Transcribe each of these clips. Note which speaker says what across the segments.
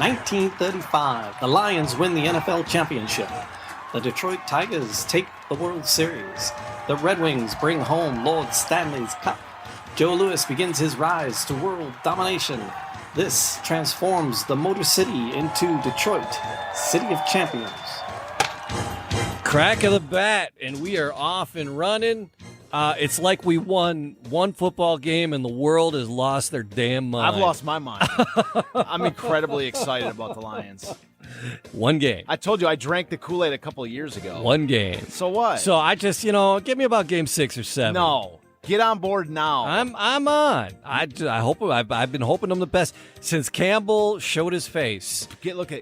Speaker 1: 1935, the Lions win the NFL championship. The Detroit Tigers take the World Series. The Red Wings bring home Lord Stanley's Cup. Joe Louis begins his rise to world domination. This transforms the Motor City into Detroit, City of Champions.
Speaker 2: Crack of the bat, and we are off and running. It's like we won one football game and the world has lost their damn mind.
Speaker 3: I've lost my mind. I'm incredibly excited about the Lions.
Speaker 2: One game.
Speaker 3: I told you I drank the Kool-Aid a couple of years ago.
Speaker 2: One game.
Speaker 3: So what?
Speaker 2: So I just, give me about game 6 or 7.
Speaker 3: No. Get on board now.
Speaker 2: I'm on. I hope I've been hoping him the best since Campbell showed his face.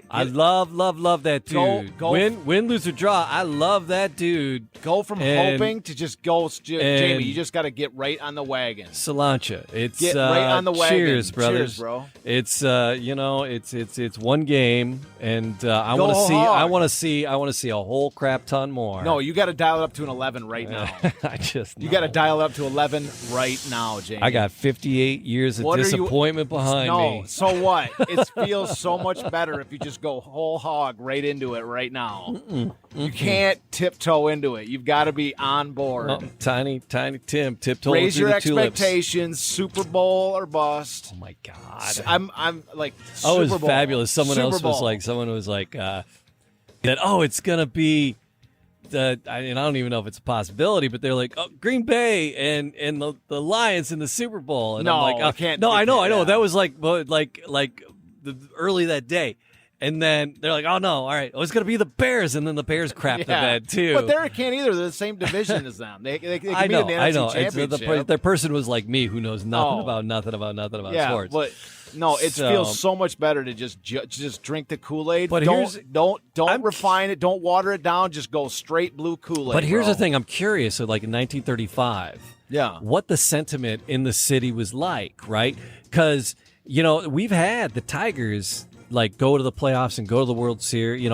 Speaker 2: I love that dude.
Speaker 3: Go.
Speaker 2: Win, lose or draw. I love that dude.
Speaker 3: Go from hoping to just go. Jamie, you just got to get right on the wagon.
Speaker 2: Cilantro. It's
Speaker 3: get right on the wagon.
Speaker 2: Cheers, brothers.
Speaker 3: Cheers, bro.
Speaker 2: It's it's one game, and I want to see a whole crap ton more.
Speaker 3: No, you got to dial it up to an 11 right now. You got to dial it up to 11 right now, Jamie.
Speaker 2: I got 58 years of disappointment behind me.
Speaker 3: So what? It feels so much better if you just go whole hog right into it right now. You can't tiptoe into it. You've got to be on board.
Speaker 2: Oh, tiny Tim tiptoe.
Speaker 3: Raise your expectations. Super Bowl or bust.
Speaker 2: Oh my God!
Speaker 3: I'm like.
Speaker 2: Super
Speaker 3: Bowl.
Speaker 2: It was fabulous. Someone
Speaker 3: Super
Speaker 2: else
Speaker 3: Bowl.
Speaker 2: was like that. Oh, it's gonna be. And I don't even know if it's a possibility, but they're like, Green Bay and the Lions in the Super Bowl. And I'm like,
Speaker 3: I can't.
Speaker 2: No, I know.
Speaker 3: Yeah.
Speaker 2: That was like the early that day. And then they're like, oh, no, all right. It's going to be the Bears. And then the Bears crapped the bed, too.
Speaker 3: But they can't either. They're the same division as them. They can be in the NFC Championship.
Speaker 2: The person was like me who knows nothing about sports.
Speaker 3: But no, it feels so much better to just drink the Kool-Aid.
Speaker 2: But
Speaker 3: don't refine it. Don't water it down. Just go straight blue Kool-Aid.
Speaker 2: But here's the thing. I'm curious. So like in 1935, what the sentiment in the city was like, right? Because, we've had the Tigers go to the playoffs and go to the World Series.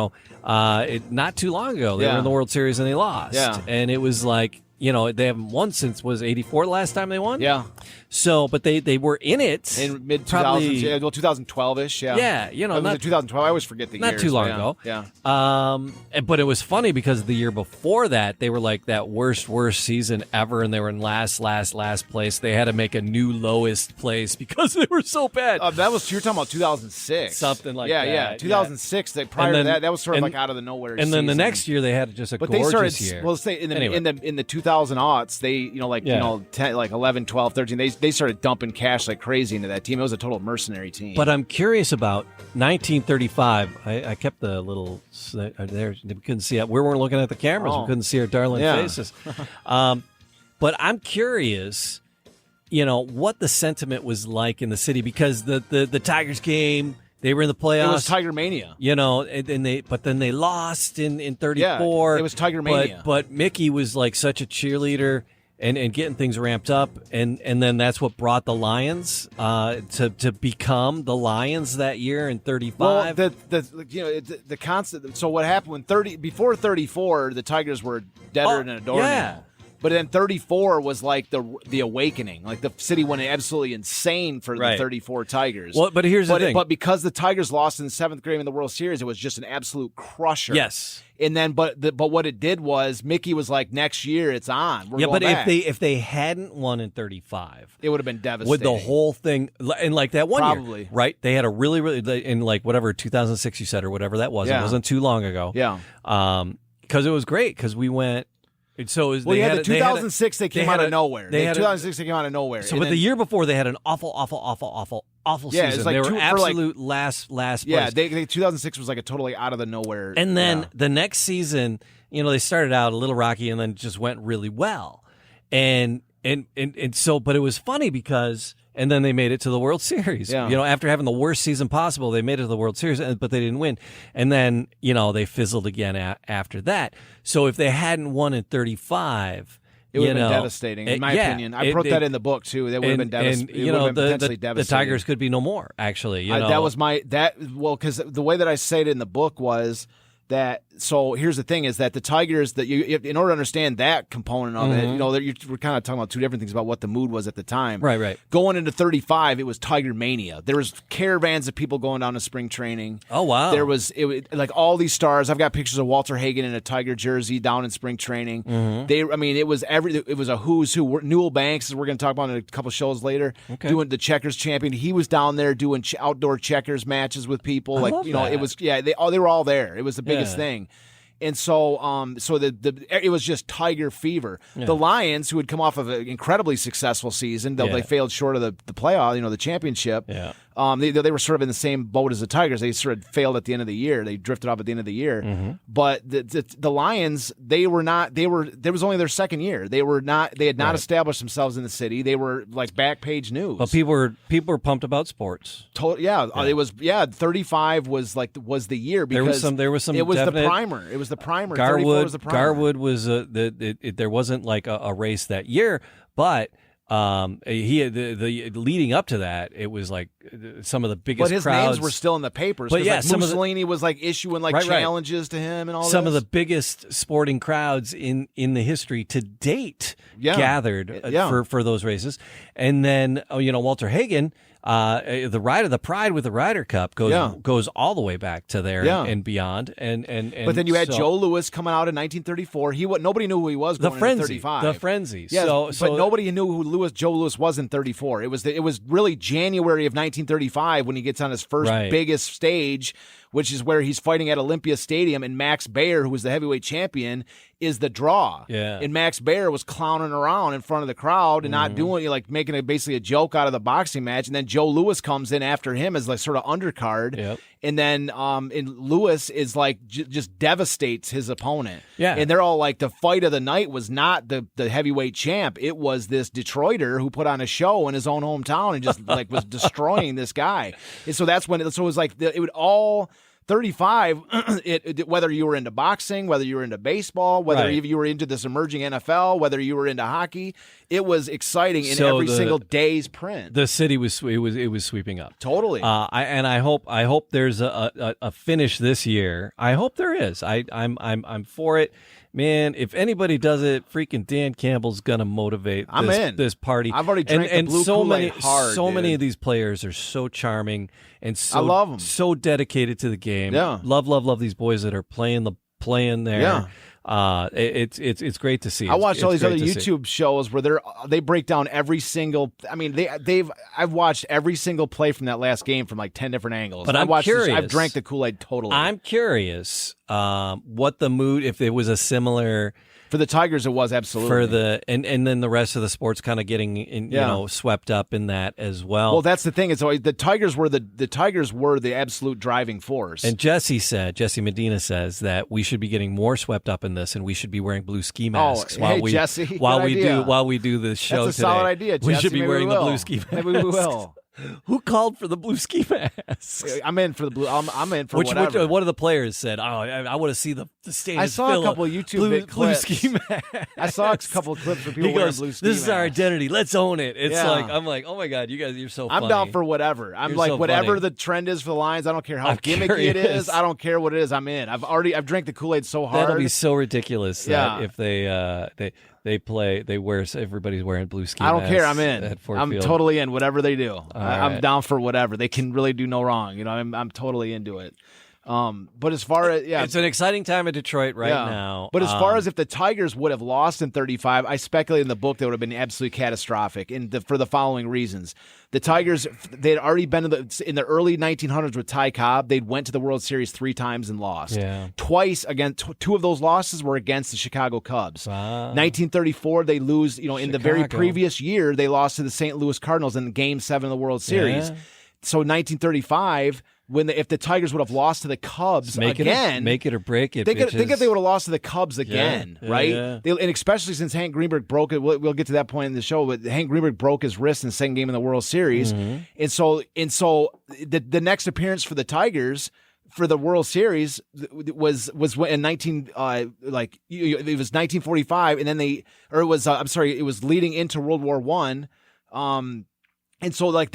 Speaker 2: Not too long ago, they were in the World Series and they lost. Yeah. And it was like, they haven't won since, was 84 the last time they won?
Speaker 3: Yeah.
Speaker 2: So, but they were in it.
Speaker 3: In mid-2000s, 2012-ish, yeah.
Speaker 2: Yeah,
Speaker 3: not 2012. I always forget the years.
Speaker 2: Not too long ago.
Speaker 3: Yeah.
Speaker 2: But it was funny because the year before that, they were like that worst season ever, and they were in last place. They had to make a new lowest place because they were so bad.
Speaker 3: You're talking about 2006.
Speaker 2: Something like that.
Speaker 3: Yeah, 2006. Prior to that was sort of like out of the nowhere
Speaker 2: And then the next year, they had just a gorgeous year.
Speaker 3: Well, say in the 2000s, they, 11, 12, 13, they started dumping cash like crazy into that team. It was a total mercenary team.
Speaker 2: But I'm curious about 1935. I kept the little there. We couldn't see it. We weren't looking at the cameras. We couldn't see our darling faces. But I'm curious, what the sentiment was like in the city because the Tigers game. They were in the playoffs.
Speaker 3: It was Tiger Mania.
Speaker 2: But then they lost in 34.
Speaker 3: Yeah, it was Tiger Mania.
Speaker 2: But Mickey was like such a cheerleader and getting things ramped up. And then that's what brought the Lions to become the Lions that year in 35.
Speaker 3: Well, the constant. So what happened before 34, the Tigers were deader than a doornail.
Speaker 2: Yeah.
Speaker 3: But then 34 was like the awakening. Like the city went absolutely insane for the 34 Tigers.
Speaker 2: Well, but here's the thing.
Speaker 3: But because the Tigers lost in the 7th grade in the World Series, it was just an absolute crusher.
Speaker 2: Yes.
Speaker 3: And then, but what it did was Mickey was like, next year it's on. We're going back.
Speaker 2: if they hadn't won in 35,
Speaker 3: it would have been devastating.
Speaker 2: With the whole thing, and like that one
Speaker 3: Probably.
Speaker 2: year, right? They had a really in like whatever 2006 you said or whatever that was.
Speaker 3: Yeah.
Speaker 2: It wasn't too long ago.
Speaker 3: Yeah.
Speaker 2: Because it was great because we went. So
Speaker 3: the 2006 they came out of nowhere. 2006 they came out of nowhere.
Speaker 2: So, but the year before they had an awful season.
Speaker 3: It's like
Speaker 2: they were absolute last place.
Speaker 3: Yeah, 2006 was like a totally out of the nowhere.
Speaker 2: And then the next season, they started out a little rocky and then just went really well. And so, but it was funny because. And then they made it to the World Series. Yeah. After having the worst season possible, they made it to the World Series, but they didn't win. And then, they fizzled again after that. So if they hadn't won in 35,
Speaker 3: it would have been devastating, in my opinion. I wrote that in the book too. That would have been devastating. Potentially devastating.
Speaker 2: The Tigers could be no more. Actually,
Speaker 3: that was because the way that I say it in the book was So here's the thing: is that the Tigers, in order to understand that component of it, we're kind of talking about two different things about what the mood was at the time.
Speaker 2: Right.
Speaker 3: Going into 35, it was Tiger mania. There was caravans of people going down to spring training.
Speaker 2: Oh wow!
Speaker 3: There was like all these stars. I've got pictures of Walter Hagen in a Tiger jersey down in spring training. It was a who's who. Newell Banks, as we're going to talk about in a couple shows later, doing the checkers champion. He was down there doing outdoor checkers matches with people. It was they were all there. It was the biggest thing. And so, it was just Tiger fever. Yeah. The Lions, who had come off of an incredibly successful season, though they failed short of the playoff, the championship. Yeah. They were sort of in the same boat as the Tigers. They sort of failed at the end of the year. They drifted off at the end of the year. Mm-hmm. But the Lions, there was only their second year. They had not established themselves in the city. They were like back page news.
Speaker 2: But people were pumped about sports.
Speaker 3: It was 35 was the year because
Speaker 2: there was some
Speaker 3: it was
Speaker 2: definite,
Speaker 3: the primer. It was the primer.
Speaker 2: Garwood was there wasn't like a race that year, but he had the leading up to that, it was like some of the biggest.
Speaker 3: But his
Speaker 2: crowds.
Speaker 3: names were still in the papers.
Speaker 2: But yeah,
Speaker 3: Mussolini was like issuing challenges to him and all.
Speaker 2: Some of the biggest sporting crowds in the history to date gathered for those races, and then Walter Hagen. The Ride of the Pride with the Ryder Cup goes all the way back to there and beyond. And
Speaker 3: but then you had Joe Louis coming out in 1934. Nobody knew who he was. Going into 35.
Speaker 2: The Frenzy.
Speaker 3: Yeah, but nobody knew who Joe Louis was in 34. It was really January of 1935 when he gets on his first biggest stage, which is where he's fighting at Olympia Stadium, and Max Baer, who was the heavyweight champion, is the draw. Yeah. And Max Baer was clowning around in front of the crowd and not doing making basically a joke out of the boxing match. And then Joe Louis comes in after him as like sort of undercard. Yep. And then Louis is like just devastates his opponent. Yeah. And they're all like, the fight of the night was not the heavyweight champ. It was this Detroiter who put on a show in his own hometown and just like was destroying this guy. And so that's when it was like it would all. 35, whether you were into boxing, whether you were into baseball, whether you were into this emerging NFL, whether you were into hockey, it was exciting in every single day's print.
Speaker 2: The city was sweeping up
Speaker 3: totally.
Speaker 2: I hope there's a finish this year. I hope there is. I'm for it. Man, if anybody does it, freaking Dan Campbell's gonna motivate this party.
Speaker 3: I've already drank the blue Kool-Aid hard.
Speaker 2: So many of these players are so charming and
Speaker 3: I love them.
Speaker 2: So dedicated to the game.
Speaker 3: Yeah.
Speaker 2: Love these boys that are playing there. Yeah. It's great to see.
Speaker 3: I watched all these other YouTube shows where they break down every single. I mean, I've watched every single play from that last game from like 10 different angles.
Speaker 2: But I'm curious.
Speaker 3: I've drank the Kool-Aid totally.
Speaker 2: I'm curious what the mood, if it was a similar.
Speaker 3: For the Tigers, it was absolutely.
Speaker 2: And then the rest of the sports kind of getting swept up in that as well.
Speaker 3: Well, that's the thing. It's always the Tigers were the absolute driving force.
Speaker 2: And Jesse Medina says that we should be getting more swept up in this, and we should be wearing blue ski masks while we do this show.
Speaker 3: That's a
Speaker 2: today.
Speaker 3: solid idea, Jesse.
Speaker 2: We should be wearing the blue ski masks.
Speaker 3: Maybe we will.
Speaker 2: Who called for the blue ski masks?
Speaker 3: I'm in for the blue. I'm in for whatever.
Speaker 2: One of the players said, I want to see the stadium.
Speaker 3: I saw a couple of YouTube
Speaker 2: blue ski masks.
Speaker 3: I saw a couple of clips of people wearing blue ski masks.
Speaker 2: This is our identity. Let's own it. It's I'm like, oh my God, you guys, you're so funny.
Speaker 3: I'm down for whatever. Whatever the trend is for the Lions. I don't care how gimmicky it is. I don't care what it is. I'm in. I've drank the Kool-Aid so hard.
Speaker 2: That'll be so ridiculous that if everybody's wearing blue ski masks.
Speaker 3: I don't care. I'm in. I'm totally in. Whatever they do, I'm down for whatever. They can really do no wrong. I'm totally into it. But as far as
Speaker 2: it's an exciting time in Detroit now.
Speaker 3: But as far as if the Tigers would have lost in 35, I speculate in the book that would have been absolutely catastrophic. For the following reasons: the Tigers, they'd already been in the early 1900s with Ty Cobb. They'd went to the World Series 3 times and lost. Yeah. Twice against 2 of those losses were against the Chicago Cubs. 1934, they lose. In the very previous year, they lost to the St. Louis Cardinals in Game 7 of the World Series. Yeah. So 1935. If the Tigers would have lost to the Cubs
Speaker 2: make it or break it.
Speaker 3: Think if they would have lost to the Cubs again, right? Yeah. And especially since Hank Greenberg broke it. We'll get to that point in the show, but Hank Greenberg broke his wrist in the second game of the World Series, and so the next appearance for the Tigers for the World Series was in 1945, and then it was leading into World War I, and so they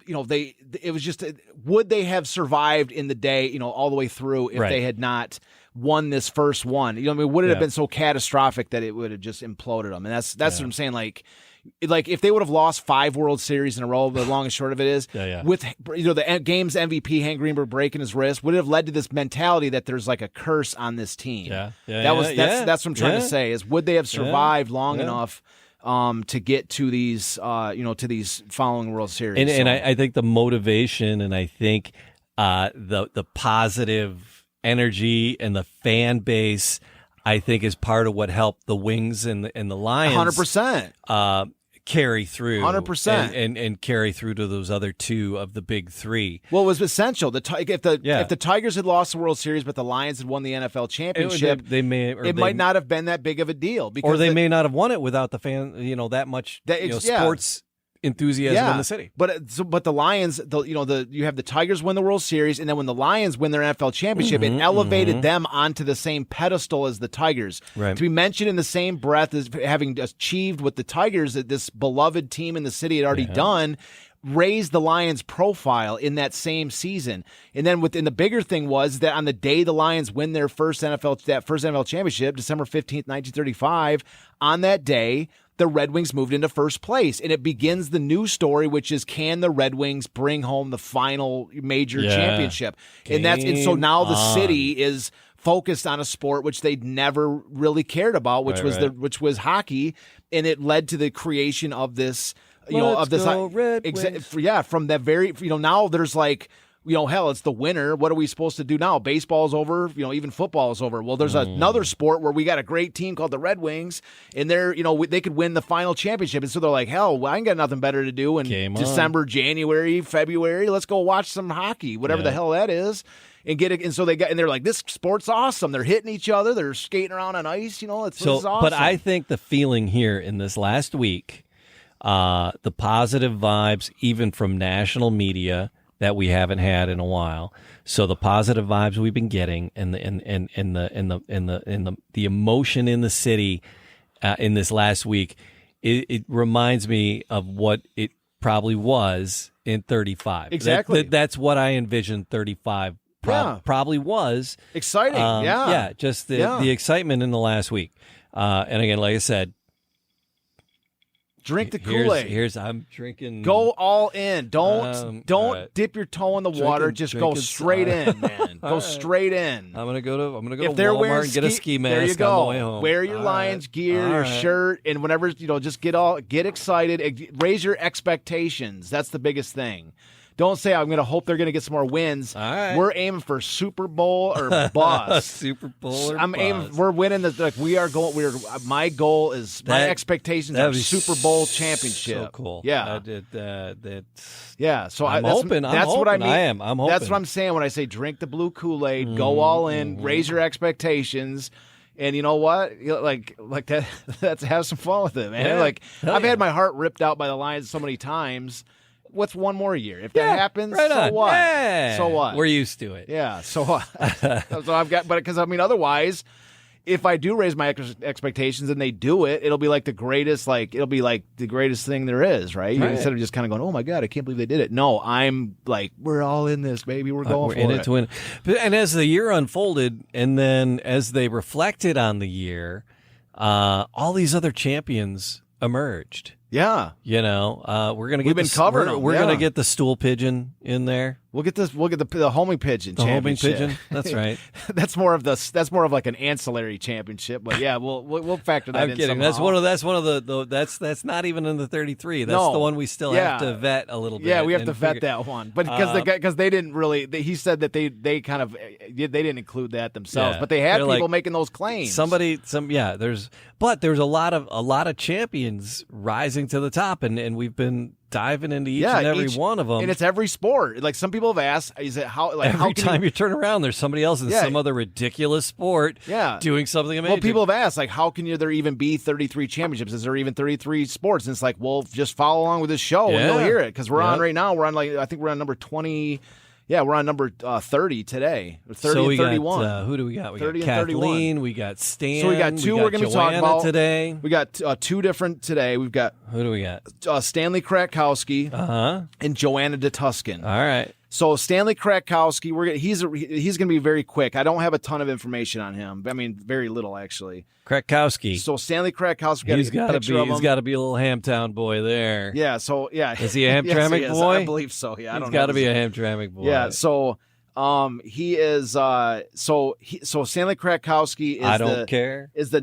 Speaker 3: it was just, would they have survived in the day, all the way through if they had not won this first one? Would it have been so catastrophic that it would have just imploded them? And that's what I'm saying. Like if they would have lost 5 World Series in a row, the long and short of it is, with the game's MVP Hank Greenberg breaking his wrist, would it have led to this mentality that there's like a curse on this team? That's what I'm trying to say, is would they have survived long enough to get to these to these following World Series?
Speaker 2: And I think the motivation, and I think the positive energy and the fan base, I think, is part of what helped the Wings and the Lions
Speaker 3: 100%
Speaker 2: carry through
Speaker 3: 100%
Speaker 2: and carry through to those other 2 of the big 3.
Speaker 3: Well, it was essential. If the Tigers had lost the World Series but the Lions had won the NFL championship, it might not have been that big of a deal, because
Speaker 2: or they may not have won it without the fan, that much sports enthusiasm in the city.
Speaker 3: But the Lions, you have the Tigers win the World Series, and then when the Lions win their NFL championship, it elevated them onto the same pedestal as the Tigers.
Speaker 2: Right.
Speaker 3: To be mentioned in the same breath as having achieved what the Tigers, that this beloved team in the city, had already done, raised the Lions' profile in that same season. And then the bigger thing was that on the day the Lions win their first NFL championship, December 15th, 1935, on that day, the Red Wings moved into first place, and it begins the new story, which is, can the Red Wings bring home the final major championship? And so now the city is focused on a sport which they'd never really cared about, which was hockey, and it led to the creation of this, from that very, now there's like, hell, it's the winter. What are we supposed to do now? Baseball's over. Even football is over. Well, there's another sport where we got a great team called the Red Wings, and they're, they could win the final championship. And so they're like, hell, I ain't got nothing better to do in December, January, February. Let's go watch some hockey, whatever the hell that is, and get it. And so they're like, this sport's awesome. They're hitting each other. They're skating around on ice. This is awesome.
Speaker 2: But I think the feeling here in this last week, the positive vibes, even from national media, that we haven't had in a while. So the positive vibes we've been getting, and the emotion in the city in this last week, it reminds me of what it probably was in 35.
Speaker 3: Exactly.
Speaker 2: That's what I envisioned 35 probably was.
Speaker 3: Exciting.
Speaker 2: Just the excitement in the last week. And again, like I said,
Speaker 3: drink the Kool-Aid.
Speaker 2: I'm drinking.
Speaker 3: Go all in. Don't dip your toe in the water. Just go straight in, man. Go straight in.
Speaker 2: I'm gonna go to Walmart and get a ski mask.
Speaker 3: There you go.
Speaker 2: On the way home.
Speaker 3: Wear your Lions gear, your shirt, and whenever just get excited. Raise your expectations. That's the biggest thing. Don't say, I'm going to hope they're going to get some more wins.
Speaker 2: All right.
Speaker 3: We're aiming for Super Bowl or bust.
Speaker 2: Super Bowl or
Speaker 3: I'm
Speaker 2: bust.
Speaker 3: aiming. We're winning my goal is, my expectations are Super Bowl championship.
Speaker 2: So cool.
Speaker 3: Yeah.
Speaker 2: Yeah.
Speaker 3: So
Speaker 2: I'm hoping.
Speaker 3: That's what I mean.
Speaker 2: I am. I'm hoping.
Speaker 3: That's what I'm saying when I say drink the blue Kool-Aid, go all in, raise your expectations. And you know what? Like that. Let's have some fun with it, man.
Speaker 2: Yeah.
Speaker 3: I've had my heart ripped out by the Lions so many times. What's one more year? If that happens,
Speaker 2: right
Speaker 3: so
Speaker 2: on.
Speaker 3: what?
Speaker 2: Yeah.
Speaker 3: So what?
Speaker 2: We're used to it.
Speaker 3: Yeah. So what? So I've got, because otherwise, if I do raise my expectations and they do it, it'll be like the greatest, thing there is, right? Instead of just kind of going, oh my God, I can't believe they did it. No, I'm like, we're all in this, baby. We're going for
Speaker 2: in
Speaker 3: it.
Speaker 2: To win. And as the year unfolded, and then as they reflected on the year, all these other champions emerged.
Speaker 3: Yeah,
Speaker 2: we're gonna get.
Speaker 3: We've been covering them.
Speaker 2: We're gonna get the stool pigeon in there.
Speaker 3: We'll get the homing pigeon.
Speaker 2: The homing pigeon. That's right.
Speaker 3: That's more of like an ancillary championship. But yeah, we'll factor that in.
Speaker 2: I'm kidding.
Speaker 3: Somehow.
Speaker 2: That's one of the that's not even in the 33. That's the one we still have to vet a little bit.
Speaker 3: Yeah, we have to vet that one. But because they didn't really. He said that they didn't include that themselves.
Speaker 2: Yeah.
Speaker 3: But they had people making those claims.
Speaker 2: There's a lot of champions rising to the top, and we've been diving into each and every one of them.
Speaker 3: And it's every sport. Like, some people have asked, is it
Speaker 2: every time you turn around, there's somebody else in some other ridiculous sport doing something amazing.
Speaker 3: Well, people have asked, like, how can there even be 33 championships? Is there even 33 sports? And it's like, well, just follow along with this show and you'll hear it. Because we're on right now. We're on, I think we're on number 20. Yeah, we're on number 30 today. 30
Speaker 2: so
Speaker 3: and
Speaker 2: we
Speaker 3: 31.
Speaker 2: Got, who do we got? We
Speaker 3: 30
Speaker 2: got
Speaker 3: and 31.
Speaker 2: Kathleen. We got Stan.
Speaker 3: So we got two we're going to talk about
Speaker 2: today.
Speaker 3: We got two different today. We've got
Speaker 2: who do we got?
Speaker 3: Stanley Kratkowski and Joanna De Tuscan.
Speaker 2: All right.
Speaker 3: So Stanley Kratkowski, he's going to be very quick. I don't have a ton of information on him. I mean, very little actually.
Speaker 2: Kratkowski.
Speaker 3: So Stanley Kratkowski,
Speaker 2: he's got to be a little Hamtown boy there.
Speaker 3: Yeah. So yeah,
Speaker 2: is he a Hamtramck
Speaker 3: yes,
Speaker 2: boy?
Speaker 3: I believe so. Yeah,
Speaker 2: he's got to be a Hamtramck boy.
Speaker 3: Yeah. So he is. So Stanley Kratkowski is.
Speaker 2: I don't care.
Speaker 3: Is the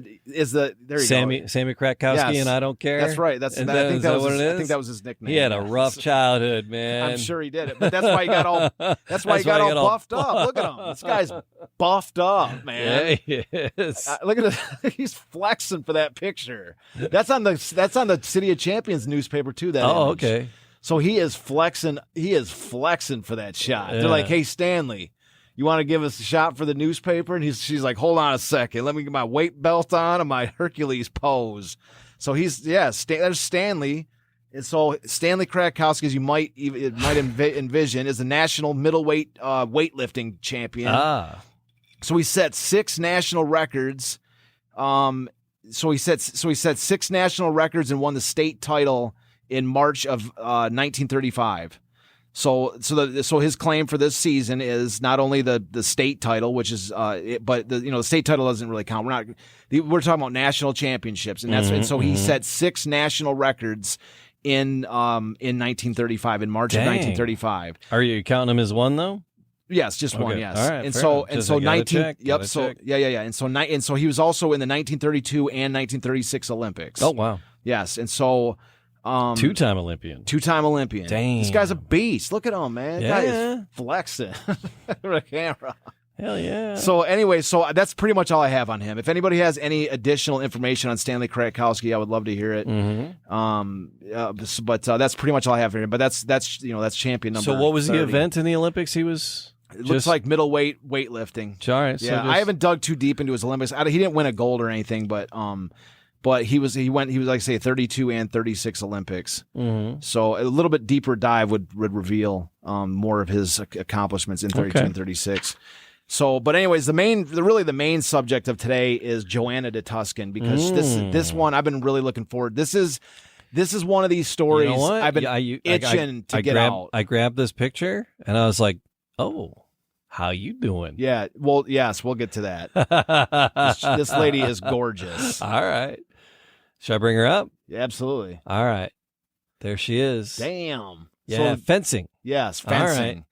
Speaker 3: there you
Speaker 2: Sammy
Speaker 3: go.
Speaker 2: Sammy Kratkowski
Speaker 3: Yes.
Speaker 2: And I don't care.
Speaker 3: That's right. I think that was his nickname.
Speaker 2: He had a rough childhood, man.
Speaker 3: I'm sure he did it, but that's why he got all. That's why he got all buffed up. Look at him. This guy's buffed up, man.
Speaker 2: Yeah, he is.
Speaker 3: Look at it. He's flexing for that picture. That's on the City of Champions newspaper too. That image.
Speaker 2: Okay.
Speaker 3: So he is flexing. He is flexing for that shot.
Speaker 2: Yeah.
Speaker 3: They're like, "Hey, Stanley, you want to give us a shot for the newspaper?" And she's like, "Hold on a second. Let me get my weight belt on and my Hercules pose." So there's Stanley. And so Stanley Kratkowski, as you might envision, is the national middleweight weightlifting champion. So he set 6 national records. So he set 6 national records and won the state title in March of 1935. So his claim for this season is not only the state title, which is but the state title doesn't really count. We're talking about national championships, and that's and so he set 6 national records in 1935 in March of 1935.
Speaker 2: Are you counting him as one though?
Speaker 3: Yes, just one. Yes,
Speaker 2: all right,
Speaker 3: and so 19.
Speaker 2: Check,
Speaker 3: yep. So
Speaker 2: check.
Speaker 3: yeah. And so he was also in the 1932 and 1936 Olympics.
Speaker 2: Oh wow.
Speaker 3: Yes, and so.
Speaker 2: Two-time Olympian.
Speaker 3: Dang. This guy's a beast. Look at him, man.
Speaker 2: Yeah.
Speaker 3: Guy is flexing for the camera.
Speaker 2: Hell yeah.
Speaker 3: So anyway, that's pretty much all I have on him. If anybody has any additional information on Stanley Kratkowski, I would love to hear it.
Speaker 2: Mm-hmm.
Speaker 3: But that's pretty much all I have for him. But that's champion number.
Speaker 2: So what was
Speaker 3: 30.
Speaker 2: the event in the Olympics? He was.
Speaker 3: It looks like middleweight weightlifting.
Speaker 2: All right.
Speaker 3: Yeah, I haven't dug too deep into his Olympics. He didn't win a gold or anything, but he was like I say 32 and 36 Olympics. Mm-hmm. So a little bit deeper dive would reveal more of his accomplishments in 32 and 36. So, but anyways, the main subject of today is Joanna De Tuscan, because this one I've been really looking forward. This is one of these stories I've been itching to get out.
Speaker 2: I grabbed this picture and I was like, oh. How you doing?
Speaker 3: Yeah, well, yes, we'll get to that. This lady is gorgeous.
Speaker 2: All right. Should I bring her up?
Speaker 3: Yeah, absolutely.
Speaker 2: All right. There she is.
Speaker 3: Damn.
Speaker 2: Yeah, fencing.
Speaker 3: Yes, fencing. All right.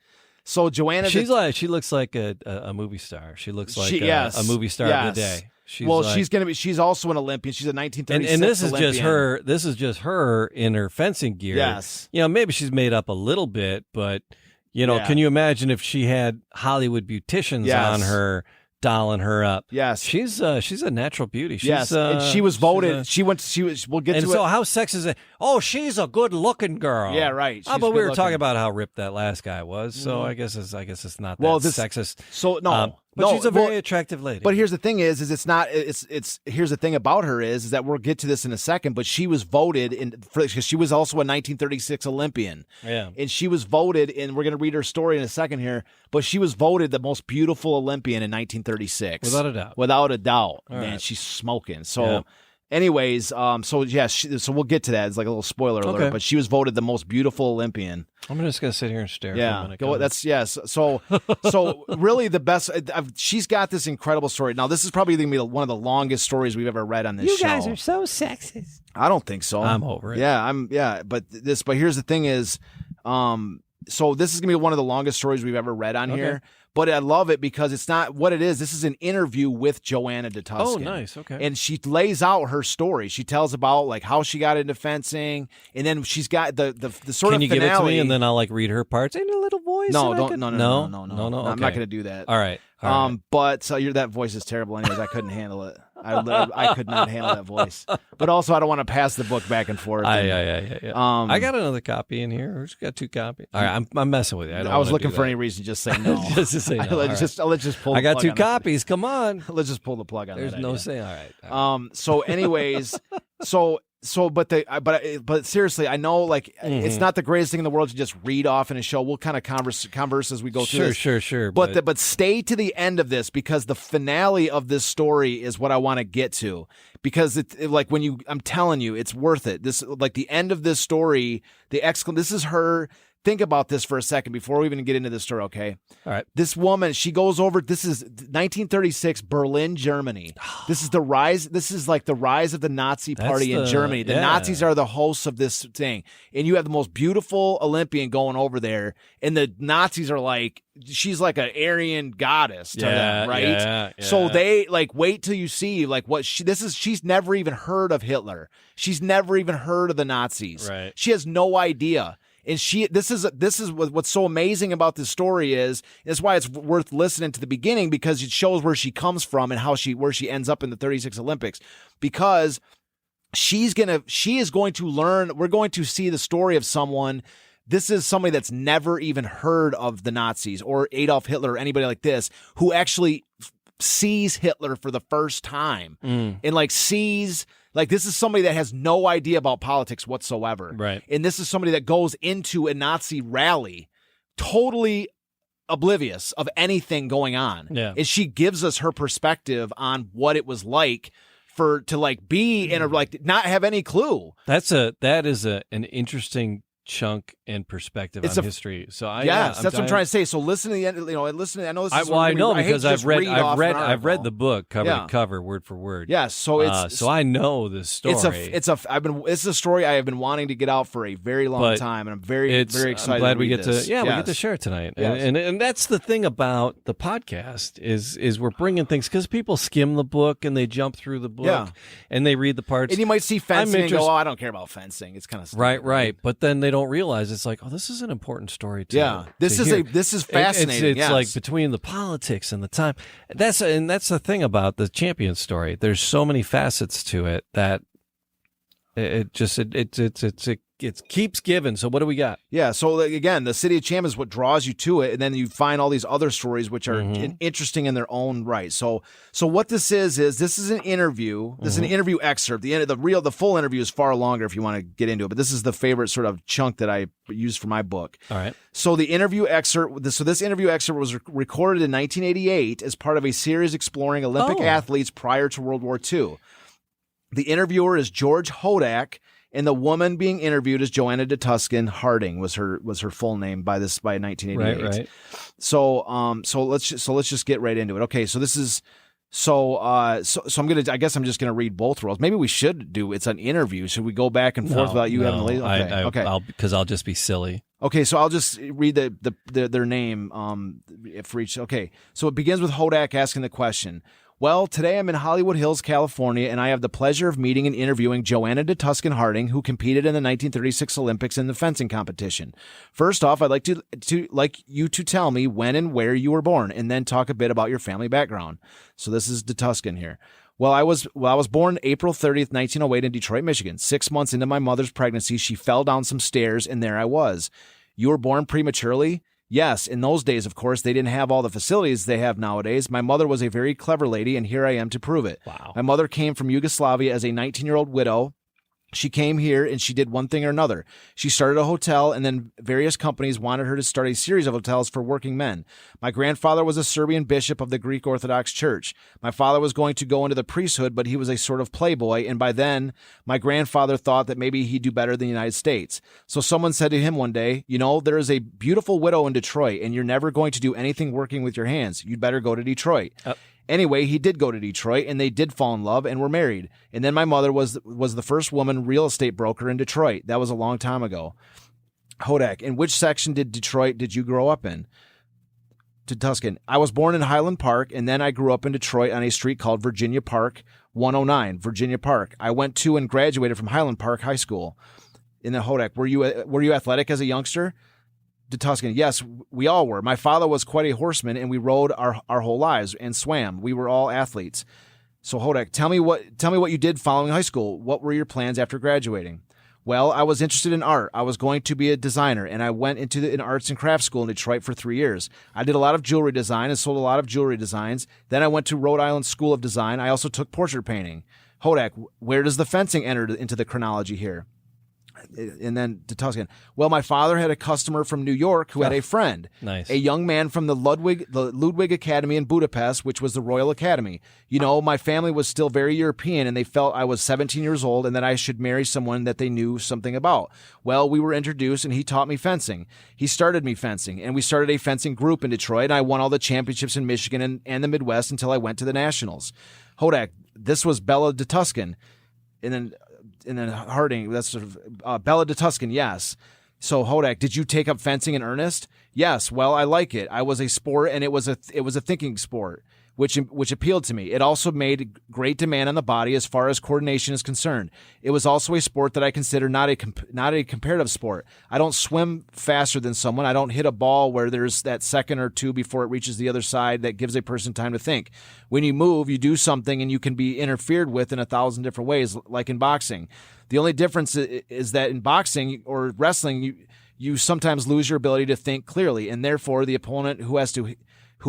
Speaker 3: So Joanna,
Speaker 2: she looks like a movie star. She looks like a movie star of the day.
Speaker 3: She's also an Olympian. She's a 1936
Speaker 2: and this is
Speaker 3: Olympian.
Speaker 2: just her. This is just her in her fencing gear.
Speaker 3: Yes.
Speaker 2: Maybe she's made up a little bit, but can you imagine if she had Hollywood beauticians on her, dolling her up?
Speaker 3: Yes.
Speaker 2: She's a natural beauty.
Speaker 3: Yes. And she was voted. We'll get to it.
Speaker 2: And so how sexy is it? Oh, she's a good looking girl.
Speaker 3: Yeah, right.
Speaker 2: But we were talking about how ripped that last guy was. So I guess it's not that sexist.
Speaker 3: So no.
Speaker 2: But she's a very attractive lady.
Speaker 3: But here's the thing is it's not, here's the thing about her is that we'll get to this in a second, but she was voted because she was also a 1936 Olympian.
Speaker 2: Yeah.
Speaker 3: And she was voted, and we're going to read her story in a second here, but she was voted the most beautiful Olympian in 1936.
Speaker 2: Without a doubt.
Speaker 3: Without a doubt.
Speaker 2: All
Speaker 3: Man,
Speaker 2: right.
Speaker 3: she's smoking. So anyways, so we'll get to that. It's like a little spoiler alert, but she was voted the most beautiful Olympian.
Speaker 2: I'm just gonna sit here and stare.
Speaker 3: Yeah,
Speaker 2: for a minute.
Speaker 3: So really, the best. She's got this incredible story. Now, this is probably going to be one of the longest stories we've ever read on this show.
Speaker 2: You guys are so sexist.
Speaker 3: I don't think so.
Speaker 2: I'm over it.
Speaker 3: Yeah, but here's the thing is, so this is going to be one of the longest stories we've ever read on here. But I love it because it's not what it is. This is an interview with Joanna De Tuscan.
Speaker 2: Oh, nice. Okay.
Speaker 3: And she lays out her story. She tells about like how she got into fencing, and then she's got the sort of finale.
Speaker 2: Can you give it to me, and then I'll read her parts in a little voice?
Speaker 3: No.
Speaker 2: Okay.
Speaker 3: I'm not going to do that.
Speaker 2: All right.
Speaker 3: But that voice is terrible. Anyways, I couldn't handle it. I could not handle that voice. But also, I don't want to pass the book back and forth.
Speaker 2: Yeah. I got another copy in here. We just got 2 copies. All right, I'm messing with you.
Speaker 3: I was looking for any reason to just say no.
Speaker 2: Just to say no.
Speaker 3: Let's just pull.
Speaker 2: I got
Speaker 3: the
Speaker 2: 2 copies. Come on.
Speaker 3: Let's just pull the plug on
Speaker 2: There's
Speaker 3: that.
Speaker 2: no
Speaker 3: idea.
Speaker 2: saying. All right.
Speaker 3: So, anyways, so but seriously, I know like it's not the greatest thing in the world to just read off in a show. We'll kind of converse as we go through this.
Speaker 2: Sure.
Speaker 3: But stay to the end of this, because the finale of this story is what I want to get to, because I'm telling you, it's worth it. This, like, the end of this story, this is her. Think about this for a second before we even get into this story, okay?
Speaker 2: All right.
Speaker 3: This woman, she goes over, this is 1936, Berlin, Germany. This is the rise of the Nazi party in Germany. The Nazis are the hosts of this thing. And you have the most beautiful Olympian going over there, and the Nazis are like, she's like an Aryan goddess to them, right?
Speaker 2: Yeah.
Speaker 3: So they like, wait till you see like what she's never even heard of Hitler. She's never even heard of the Nazis.
Speaker 2: Right.
Speaker 3: She has no idea. And this is what's so amazing about this story is why it's worth listening to the beginning, because it shows where she comes from and where she ends up in the 36 Olympics, because she is going to learn. We're going to see the story of someone. This is somebody that's never even heard of the Nazis or Adolf Hitler or anybody like this, who actually sees Hitler for the first time and like sees. Like, this is somebody that has no idea about politics whatsoever.
Speaker 2: Right.
Speaker 3: And this is somebody that goes into a Nazi rally totally oblivious of anything going on.
Speaker 2: Yeah.
Speaker 3: And she gives us her perspective on what it was like to like be in a, like, not have any clue.
Speaker 2: That is an interesting chunk and perspective on history. So
Speaker 3: that's what I'm trying to say. So listen to the end. I know this is.
Speaker 2: I know, because I've read the book cover to cover, word for word.
Speaker 3: Yes. So
Speaker 2: so I know this story.
Speaker 3: It's a story I have been wanting to get out for a very long time, and I'm very excited.
Speaker 2: I'm glad we get
Speaker 3: this.
Speaker 2: we get to share it tonight.
Speaker 3: Yes.
Speaker 2: And that's the thing about the podcast is we're bringing things, because people skim the book and they jump through the book and they read the parts.
Speaker 3: And you might see fencing and go, "Oh, I don't care about fencing." It's kind of stupid,
Speaker 2: right. But then they don't realize it's like, oh, this is an important story too.
Speaker 3: This is fascinating.
Speaker 2: It's like between the politics and the time. That's the thing about the champion story. There's so many facets to it that it keeps giving. So what do we got?
Speaker 3: Yeah. So again, the City of Champions is what draws you to it, and then you find all these other stories which are interesting in their own right. So what this is an interview. This is an interview excerpt. The full interview is far longer if you want to get into it, but this is the favorite sort of chunk that I used for my book.
Speaker 2: All right.
Speaker 3: So the interview excerpt. This interview excerpt was recorded in 1988 as part of a series exploring Olympic athletes prior to World War II. The interviewer is George Hodak, and the woman being interviewed is Joanna De Tuscan. Harding was her full name by 1988.
Speaker 2: Right.
Speaker 3: So let's just get right into it. Okay, so this is I guess I'm just gonna read both roles. Maybe we should do it's an interview. Should we go back and forth without you having the lead? Okay.
Speaker 2: Because I'll just be silly.
Speaker 3: Okay, so I'll just read their name for each. Okay, so it begins with Hodak asking the question. Well, today I'm in Hollywood Hills, California, and I have the pleasure of meeting and interviewing Joanna De Tuscan Harding, who competed in the 1936 Olympics in the fencing competition. First off, I'd like you to tell me when and where you were born, and then talk a bit about your family background. So this is De Tuscan here. Well, I was born April 30th, 1908 in Detroit, Michigan. 6 months into my mother's pregnancy, she fell down some stairs, and there I was. You were born prematurely? Yes, in those days, of course, they didn't have all the facilities they have nowadays. My mother was a very clever lady, and here I am to prove it.
Speaker 2: Wow.
Speaker 3: My mother came from Yugoslavia as a 19-year-old widow. She came here and she did one thing or another. She started a hotel, and then various companies wanted her to start a series of hotels for working men. My grandfather was a Serbian bishop of the Greek Orthodox Church. My father was going to go into the priesthood, but he was a sort of playboy, and by then, my grandfather thought that maybe he'd do better than the United States. So someone said to him one day, there is a beautiful widow in Detroit, and you're never going to do anything working with your hands. You'd better go to Detroit. Anyway, he did go to Detroit, and they did fall in love and were married. And then my mother was the first woman real estate broker in Detroit. That was a long time ago. Hodak, in which section Detroit did you grow up in? To Tuscan, I was born in Highland Park, and then I grew up in Detroit on a street called Virginia Park 109, Virginia Park. I went to and graduated from Highland Park High School. In the Hodak, were you athletic as a youngster? De Tuscan, yes, we all were. My father was quite a horseman, and we rode our whole lives and swam. We were all athletes. So Hodak, tell me what you did following high school. What were your plans after graduating? Well, I was interested in art. I was going to be a designer, and I went into an arts and crafts school in Detroit for 3 years. I did a lot of jewelry design and sold a lot of jewelry designs. Then I went to Rhode Island School of Design. I also took portrait painting. Hodak, where does the fencing enter into the chronology here? And then De Tuscan, well, my father had a customer from New York who had a friend,
Speaker 2: nice,
Speaker 3: a young man from the Ludwig Academy in Budapest, which was the Royal Academy. You know, my family was still very European, and they felt I was 17 years old and that I should marry someone that they knew something about. Well, we were introduced, and he taught me fencing. He started me fencing, and we started a fencing group in Detroit, and I won all the championships in Michigan and the Midwest until I went to the Nationals. Hodak, this was Bella De Tuscan. And then Harding, that's sort of Bella De Tuscan, yes. So Hodak, did you take up fencing in earnest? Yes. Well, I like it. I was a sport, and it was a thinking sport, which appealed to me. It also made great demand on the body as far as coordination is concerned. It was also a sport that I consider not a comparative sport. I don't swim faster than someone. I don't hit a ball where there's that second or two before it reaches the other side that gives a person time to think. When you move, you do something, and you can be interfered with in 1,000 different ways, like in boxing. The only difference is that in boxing or wrestling, you sometimes lose your ability to think clearly, and therefore the opponent who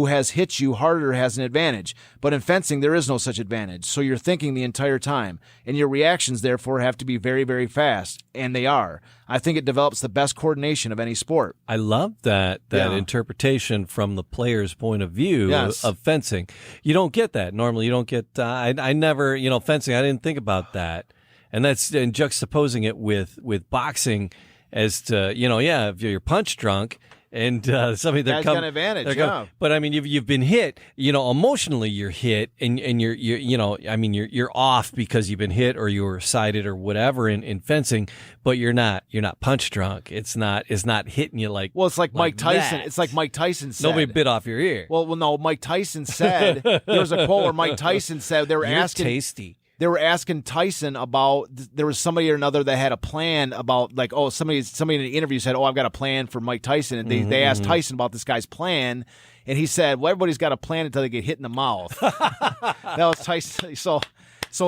Speaker 3: has hit you harder has an advantage. But in fencing, there is no such advantage. So you're thinking the entire time, and your reactions, therefore, have to be very, very fast, and they are. I think it develops the best coordination of any sport.
Speaker 2: I love that interpretation from the player's point of view of fencing. You don't get that. Normally, you don't get, I never, fencing, I didn't think about that. And juxtaposing it with boxing as to, if you're punch drunk, and somebody they're
Speaker 3: got an advantage, yeah.
Speaker 2: But I mean, you've been hit. Emotionally, you're hit, and you're off because you've been hit or you were sighted or whatever in fencing. But you're not punch drunk. It's not hitting you like.
Speaker 3: Well, it's like Mike Tyson.
Speaker 2: That.
Speaker 3: It's like Mike Tyson said.
Speaker 2: Nobody bit off your ear.
Speaker 3: Well, no. Mike Tyson said there was a quote where Mike Tyson said they were asking.
Speaker 2: Tasty.
Speaker 3: They were asking Tyson about, there was somebody or another that had a plan about, like, somebody in the interview said, I've got a plan for Mike Tyson. And they asked Tyson about this guy's plan. And he said, well, everybody's got a plan until they get hit in the mouth. That was Tyson. So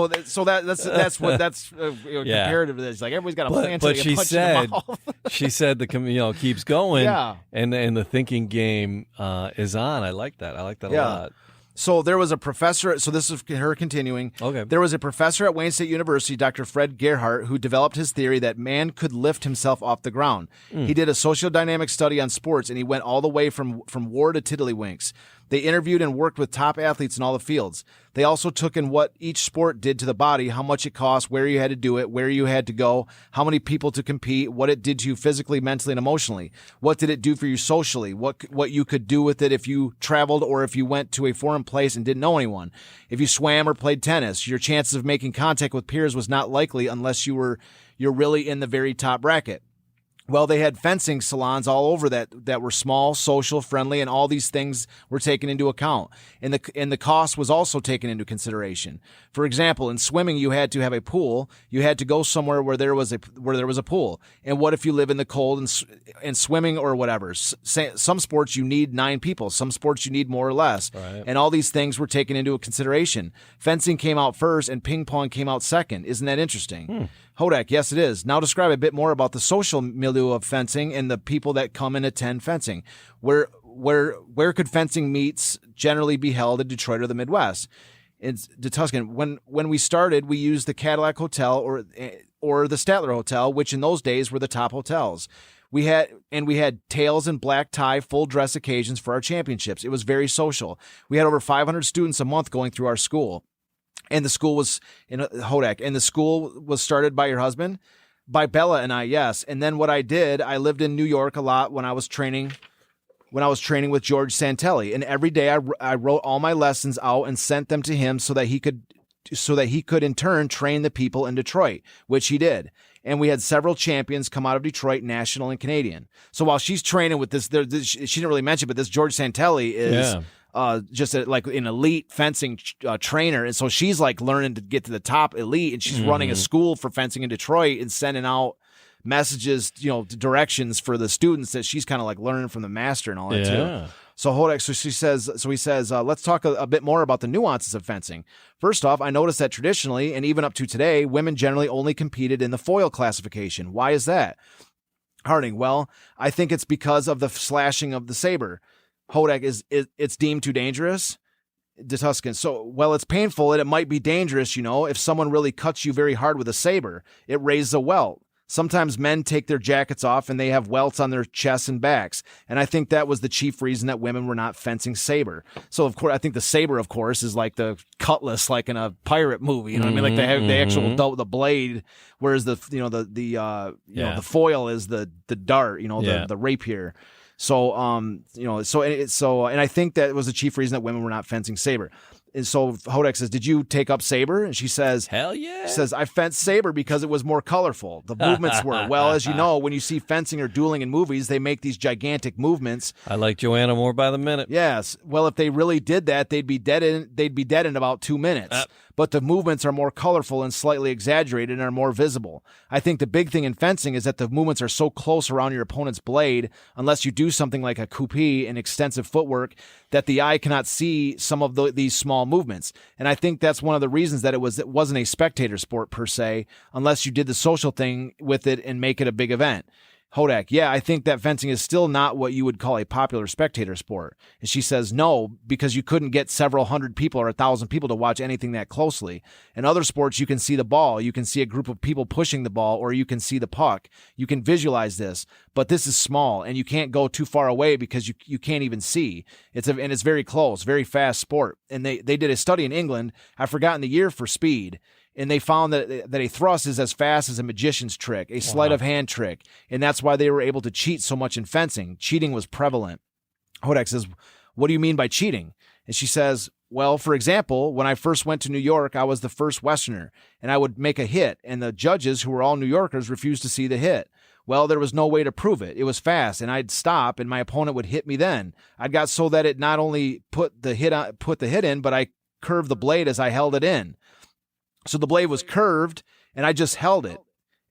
Speaker 3: that's comparative to this. Like, everybody's got a plan until they get punched in the mouth.
Speaker 2: She said keeps going.
Speaker 3: Yeah.
Speaker 2: And the thinking game is on. I like that. A lot.
Speaker 3: So there was a professor, so this is her continuing.
Speaker 2: Okay.
Speaker 3: There was a professor at Wayne State University, Dr. Fred Gerhardt, who developed his theory that man could lift himself off the ground. He did a sociodynamic study on sports, and he went all the way from war to tiddlywinks. They interviewed and worked with top athletes in all the fields. They also took in what each sport did to the body, how much it cost, where you had to do it, where you had to go, how many people to compete, what it did to you physically, mentally, and emotionally. What did it do for you socially? What you could do with it if you traveled or if you went to a foreign place and didn't know anyone. If you swam or played tennis, your chances of making contact with peers was not likely unless you're really in the very top bracket. Well, they had fencing salons all over that were small, social, friendly, and all these things were taken into account. And the cost was also taken into consideration. For example, in swimming, you had to have a pool. You had to go somewhere where there was a pool. And what if you live in the cold and swimming or whatever? Some sports you need 9 people. Some sports you need more or less.
Speaker 2: Right.
Speaker 3: And all these things were taken into consideration. Fencing came out first, and ping pong came out second. Isn't that interesting? Hodak, yes, it is. Now describe a bit more about the social milieu of fencing and the people that come and attend fencing. Where could fencing meets generally be held in Detroit or the Midwest? It's De Tuscan. When we started, we used the Cadillac Hotel or the Statler Hotel, which in those days were the top hotels. We had tails and black tie full dress occasions for our championships. It was very social. We had over 500 students a month going through our school. And the school was in Hodak. And the school was started by your husband? By Bella and I, yes. And then what I did, I lived in New York a lot when I was training with George Santelli. And every day I wrote all my lessons out and sent them to him so that he could in turn train the people in Detroit, which he did. And we had several champions come out of Detroit, national and Canadian. So while she's training with this she didn't really mention, but this George Santelli is... Yeah. Just like an elite fencing trainer. And so she's like learning to get to the top elite, and she's running a school for fencing in Detroit and sending out messages, directions for the students that she's kind of like learning from the master and all that too. So Hodak, he says, let's talk a bit more about the nuances of fencing. First off, I noticed that traditionally, and even up to today, women generally only competed in the foil classification. Why is that? Harding, well, I think it's because of the slashing of the saber. Hodak, it's deemed too dangerous. De Tuscan. So, well, it's painful and it might be dangerous, if someone really cuts you very hard with a saber, it raises a welt. Sometimes men take their jackets off and they have welts on their chests and backs. And I think that was the chief reason that women were not fencing saber. So, of course, I think the saber, of course, is like the cutlass, like in a pirate movie. You know what I mean? Like they have the actual the blade, whereas the foil is the dart. The rapier. So, and I think that was the chief reason that women were not fencing saber. And so Hodak says, did you take up saber? And she says,
Speaker 2: hell yeah.
Speaker 3: She says, I fenced saber because it was more colorful. The movements were. Well, as you know, when you see fencing or dueling in movies, they make these gigantic movements.
Speaker 2: I like Joanna more by the minute.
Speaker 3: Yes. Well, if they really did that, they'd be dead in about 2 minutes. But the movements are more colorful and slightly exaggerated and are more visible. I think the big thing in fencing is that the movements are so close around your opponent's blade, unless you do something like a coup and extensive footwork, that the eye cannot see some of these small movements. And I think that's one of the reasons that it wasn't a spectator sport per se, unless you did the social thing with it and make it a big event. Hodak, yeah, I think that fencing is still not what you would call a popular spectator sport. And she says no, because you couldn't get several hundred people or 1,000 people to watch anything that closely. In other sports, you can see the ball, you can see a group of people pushing the ball, or you can see the puck. You can visualize this, but this is small, and you can't go too far away because you can't even see. And it's very close, very fast sport. And they did a study in England, I've forgotten the year for speed, and they found that a thrust is as fast as a magician's trick, a sleight of hand trick. And that's why they were able to cheat so much in fencing. Cheating was prevalent. Hodak says, what do you mean by cheating? And she says, well, for example, when I first went to New York, I was the first Westerner, and I would make a hit, and the judges, who were all New Yorkers, refused to see the hit. Well, there was no way to prove it. It was fast, and I'd stop, and my opponent would hit me then. I got so that it not only put the hit in, but I curved the blade as I held it in. So the blade was curved, and I just held it.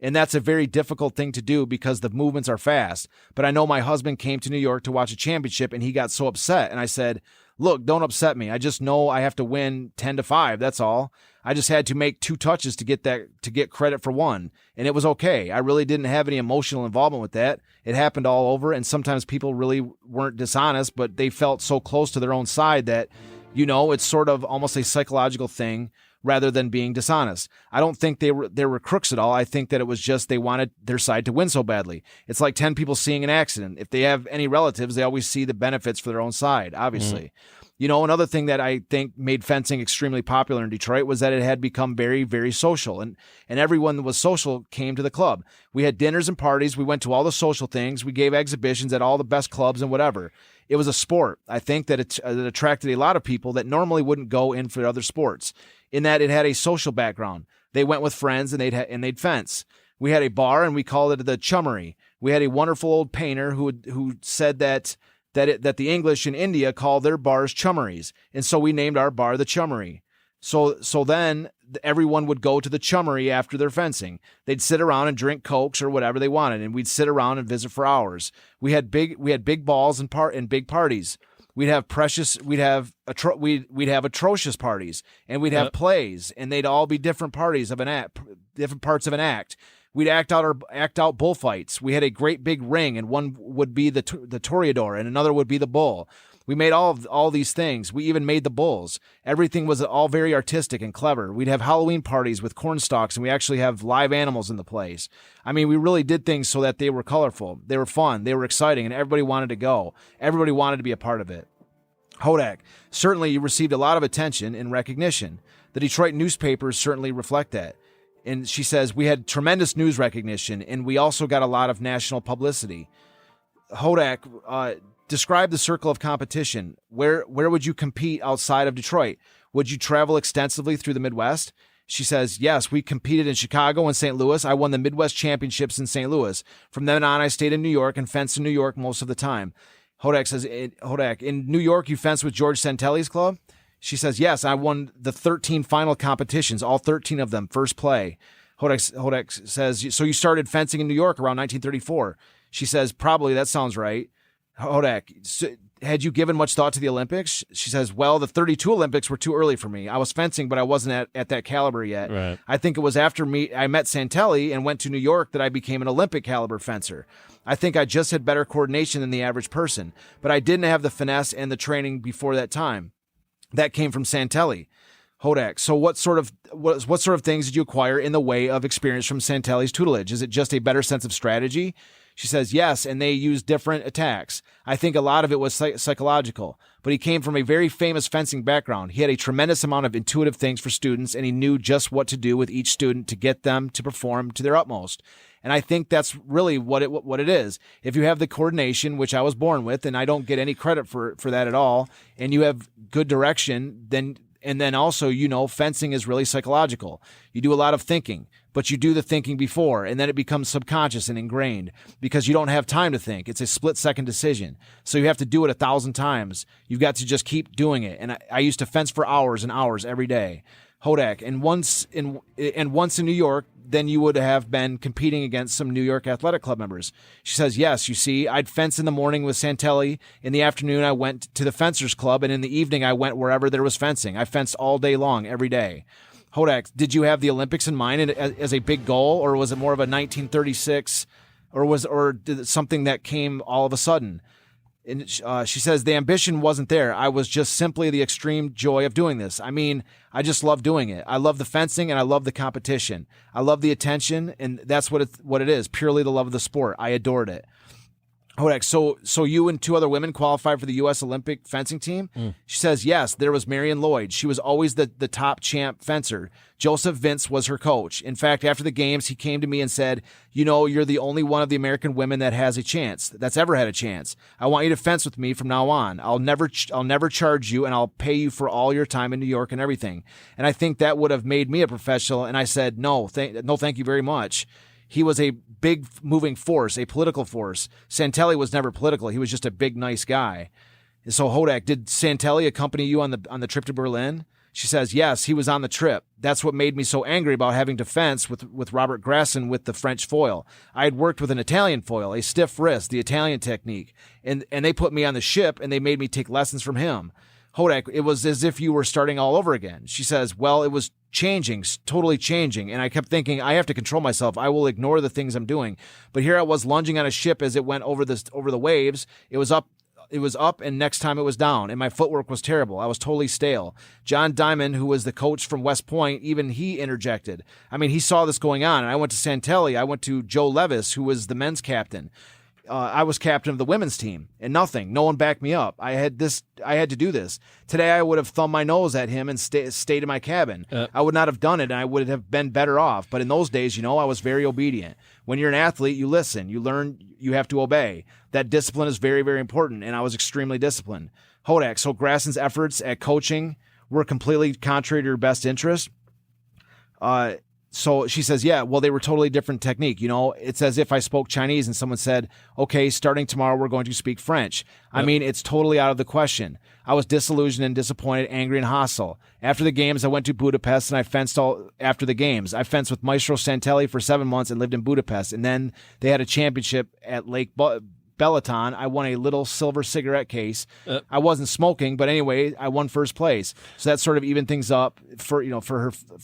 Speaker 3: And that's a very difficult thing to do because the movements are fast. But I know my husband came to New York to watch a championship, and he got so upset. And I said, look, don't upset me. I just know I have to win 10-5. That's all. I just had to make 2 touches to get credit for 1. And it was okay. I really didn't have any emotional involvement with that. It happened all over. And sometimes people really weren't dishonest, but they felt so close to their own side that, it's sort of almost a psychological thing, rather than being dishonest. I don't think they were crooks at all. I think that it was just they wanted their side to win so badly. It's like 10 people seeing an accident. If they have any relatives, they always see the benefits for their own side, obviously. Another thing that I think made fencing extremely popular in Detroit was that it had become very, very social. And everyone that was social came to the club. We had dinners and parties. We went to all the social things. We gave exhibitions at all the best clubs and whatever. It was a sport. I think that it attracted a lot of people that normally wouldn't go in for other sports, in that it had a social background. They went with friends and they'd fence. We had a bar and we called it the Chummery. We had a wonderful old painter who said that the English in India call their bars chummeries, and so we named our bar the Chummery. So then everyone would go to the Chummery after their fencing. They'd sit around and drink Cokes or whatever they wanted, and we'd sit around and visit for hours. We had big balls and big parties. We'd have atrocious parties, and we'd have plays, and they'd all be different parties of different parts of an act. We'd act out bullfights. We had a great big ring, and one would be the toreador, and another would be the bull. We made all these things. We even made the bulls. Everything was all very artistic and clever. We'd have Halloween parties with corn stalks, and we actually have live animals in the place. I mean, we really did things so that they were colorful, they were fun, they were exciting, and everybody wanted to go. Everybody wanted to be a part of it. Hodak, certainly you received a lot of attention and recognition. The Detroit newspapers certainly reflect that. And she says, we had tremendous news recognition, and we also got a lot of national publicity. Hodak, describe the circle of competition. Where would you compete outside of Detroit? Would you travel extensively through the Midwest? She says, yes, we competed in Chicago and St. Louis. I won the Midwest Championships in St. Louis. From then on, I stayed in New York and fenced in New York most of the time. Hodak says, in New York, you fenced with George Santelli's club? She says, yes, I won the 13 final competitions, all 13 of them, first play. Hodak says, so you started fencing in New York around 1934. She says, probably, that sounds right. Hodak, so had you given much thought to the Olympics? She says, well, the 32 Olympics were too early for me. I was fencing, but I wasn't at that caliber yet.
Speaker 2: Right.
Speaker 3: I think it was after I met Santelli and went to New York that I became an Olympic caliber fencer. I think I just had better coordination than the average person, but I didn't have the finesse and the training before that time. That came from Santelli. Hodak, so what sort of things did you acquire in the way of experience from Santelli's tutelage? Is it just a better sense of strategy? She says, yes, and they use different attacks. I think a lot of it was psychological, but he came from a very famous fencing background. He had a tremendous amount of intuitive things for students, and he knew just what to do with each student to get them to perform to their utmost. And I think that's really what it is. If you have the coordination, which I was born with, and I don't get any credit for that at all, and you have good direction, then also, fencing is really psychological. You do a lot of thinking, but you do the thinking before, and then it becomes subconscious and ingrained because you don't have time to think. It's a split-second decision. So you have to do it 1,000 times. You've got to just keep doing it. And I used to fence for hours and hours every day. Hodak, and once in New York, then you would have been competing against some New York Athletic Club members. She says, yes, you see, I'd fence in the morning with Santelli. In the afternoon, I went to the Fencers Club, and in the evening, I went wherever there was fencing. I fenced all day long, every day. Hodak, did you have the Olympics in mind as a big goal, or was it more of a 1936, or did it something that came all of a sudden? And she says, the ambition wasn't there. I was just simply the extreme joy of doing this. I mean, I just love doing it. I love the fencing and I love the competition. I love the attention, and that's what it is, purely the love of the sport. I adored it. Hodak, so you and 2 other women qualified for the U.S. Olympic fencing team? She says, yes, there was Marion Lloyd. She was always the top champ fencer. Joseph Vince was her coach. In fact, after the games, he came to me and said, you're the only one of the American women that has a chance, that's ever had a chance. I want you to fence with me from now on. I'll never charge you, and I'll pay you for all your time in New York and everything. And I think that would have made me a professional. And I said, no, thank you very much. He was a big moving force, a political force. Santelli was never political. He was just a big, nice guy. And so, Hodak, did Santelli accompany you on the trip to Berlin? She says, yes, he was on the trip. That's what made me so angry about having to fence with Robert Grasson with the French foil. I had worked with an Italian foil, a stiff wrist, the Italian technique. And they put me on the ship, and they made me take lessons from him. Hodak, it was as if you were starting all over again. She says, well, it was changing, totally changing. And I kept thinking, I have to control myself. I will ignore the things I'm doing. But here I was lunging on a ship as it went over the waves. It was up, and next time it was down, and my footwork was terrible. I was totally stale. John Diamond, who was the coach from West Point, even he interjected. I mean, he saw this going on, and I went to Santelli. I went to Joe Levis, who was the men's captain. I was captain of the women's team, and no one backed me up. I had to do this. Today I would have thumbed my nose at him and stayed in my cabin. I would not have done it, and I would have been better off. But in those days, I was very obedient. When you're an athlete, you listen, you learn, you have to obey. That discipline is very, very important, and I was extremely disciplined. Hodak, so Grasson's efforts at coaching were completely contrary to your best interest. So she says, yeah, well, they were totally different technique. It's as if I spoke Chinese and someone said, okay, starting tomorrow, we're going to speak French. I mean, it's totally out of the question. I was disillusioned and disappointed, angry and hostile. After the games, I went to Budapest and I fenced after the games. I fenced with Maestro Santelli for 7 months and lived in Budapest. And then they had a championship at Lake Belaton. I won a little silver cigarette case. I wasn't smoking, but anyway, I won first place. So that sort of evened things up for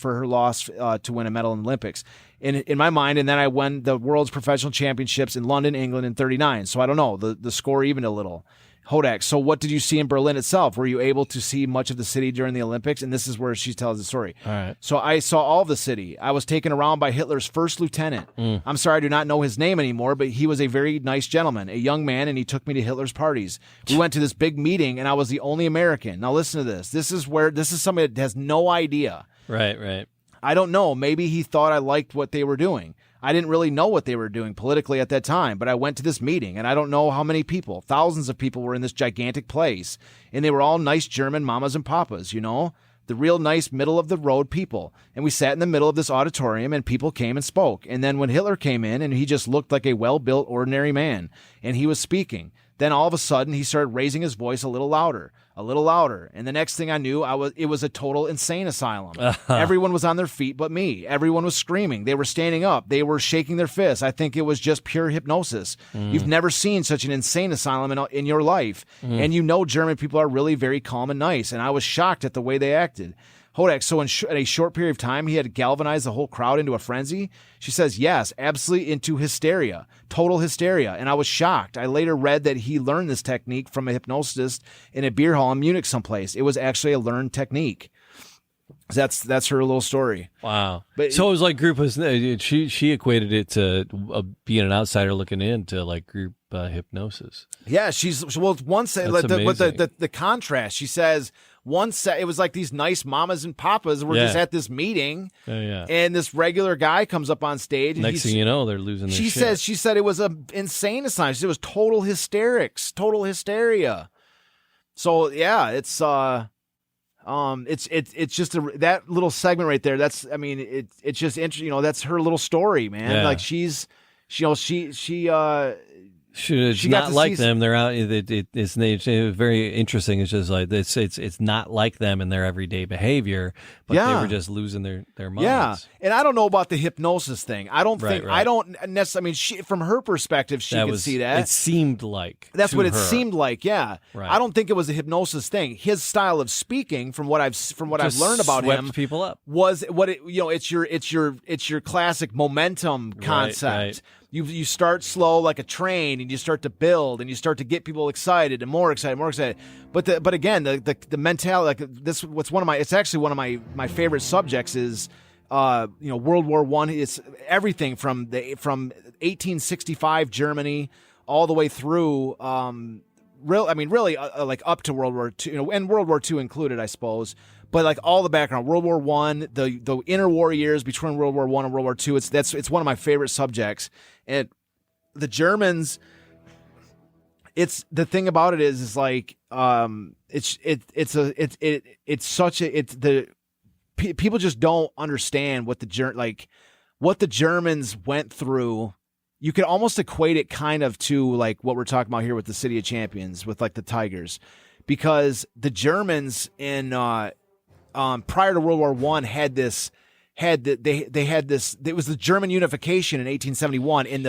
Speaker 3: her loss to win a medal in the Olympics. In my mind, and then I won the World's Professional Championships in London, England in 1939. So I don't know, the score evened a little. Hodak, so what did you see in Berlin itself? Were you able to see much of the city during the Olympics? And this is where she tells the story.
Speaker 2: All right.
Speaker 3: So I saw all of the city. I was taken around by Hitler's first lieutenant. I'm sorry, I do not know his name anymore, but he was a very nice gentleman, a young man, and he took me to Hitler's parties. We went to this big meeting, and I was the only American. Now listen to this. This is somebody that has no idea.
Speaker 2: Right.
Speaker 3: I don't know. Maybe he thought I liked what they were doing. I didn't really know what they were doing politically at that time, but I went to this meeting, and I don't know how many people, thousands of people were in this gigantic place, and they were all nice German mamas and papas, the real nice middle-of-the-road people. And we sat in the middle of this auditorium, and people came and spoke. And then when Hitler came in, and he just looked like a well-built, ordinary man, and he was speaking, then all of a sudden, he started raising his voice a little louder. And the next thing I knew, it was a total insane asylum. Everyone was on their feet but me. Everyone was screaming. They were standing up. They were shaking their fists. I think it was just pure hypnosis. You've never seen such an insane asylum in your life. And German people are really very calm and nice. And I was shocked at the way they acted. Hodak, so in a short period of time, he had galvanized the whole crowd into a frenzy? She says, yes, absolutely into hysteria, total hysteria. And I was shocked. I later read that he learned this technique from a hypnotist in a beer hall in Munich someplace. It was actually a learned technique. That's her little story.
Speaker 2: Wow.
Speaker 3: But
Speaker 2: so it was like group, she equated it to being an outsider looking into like group hypnosis.
Speaker 3: Yeah, once the contrast, she says, once it was like these nice mamas and papas were just at this meeting, and this regular guy comes up on stage. And
Speaker 2: next thing you know, they're losing their shit.
Speaker 3: She said it was an insane asylum. She said it was total hysterics, total hysteria. So yeah, it's just that little segment right there. It's just interesting. That's her little story, man.
Speaker 2: Yeah.
Speaker 3: Like
Speaker 2: It's not like them. They're out. It's very interesting. It's just like it's not like them in their everyday behavior, but they were just losing their minds.
Speaker 3: Yeah, and I don't know about the hypnosis thing. I don't think
Speaker 2: right.
Speaker 3: I don't necessarily. From her perspective, she could see that.
Speaker 2: It seemed like
Speaker 3: that's what it
Speaker 2: her.
Speaker 3: seemed like. Yeah,
Speaker 2: right.
Speaker 3: I don't think it was a hypnosis thing. His style of speaking, from what I've learned about him,
Speaker 2: swept people up.
Speaker 3: Was what it it's your classic momentum concept.
Speaker 2: Right.
Speaker 3: You start slow like a train, and you start to build, and you start to get people excited and more excited. But again, the mentality, like this, it's actually one of my favorite subjects is, World War I. It's everything from 1865 Germany all the way through, really like up to World War II, and World War II included, I suppose. But like all the background, World War I, the interwar years between World War I and World War II, it's one of my favorite subjects. And the Germans, it's the thing about it is like people just don't understand what the Germans went through. You could almost equate it kind of to like what we're talking about here with the City of Champions, with like the Tigers, because the Germans in prior to World War I had this. It was the German unification in 1871, and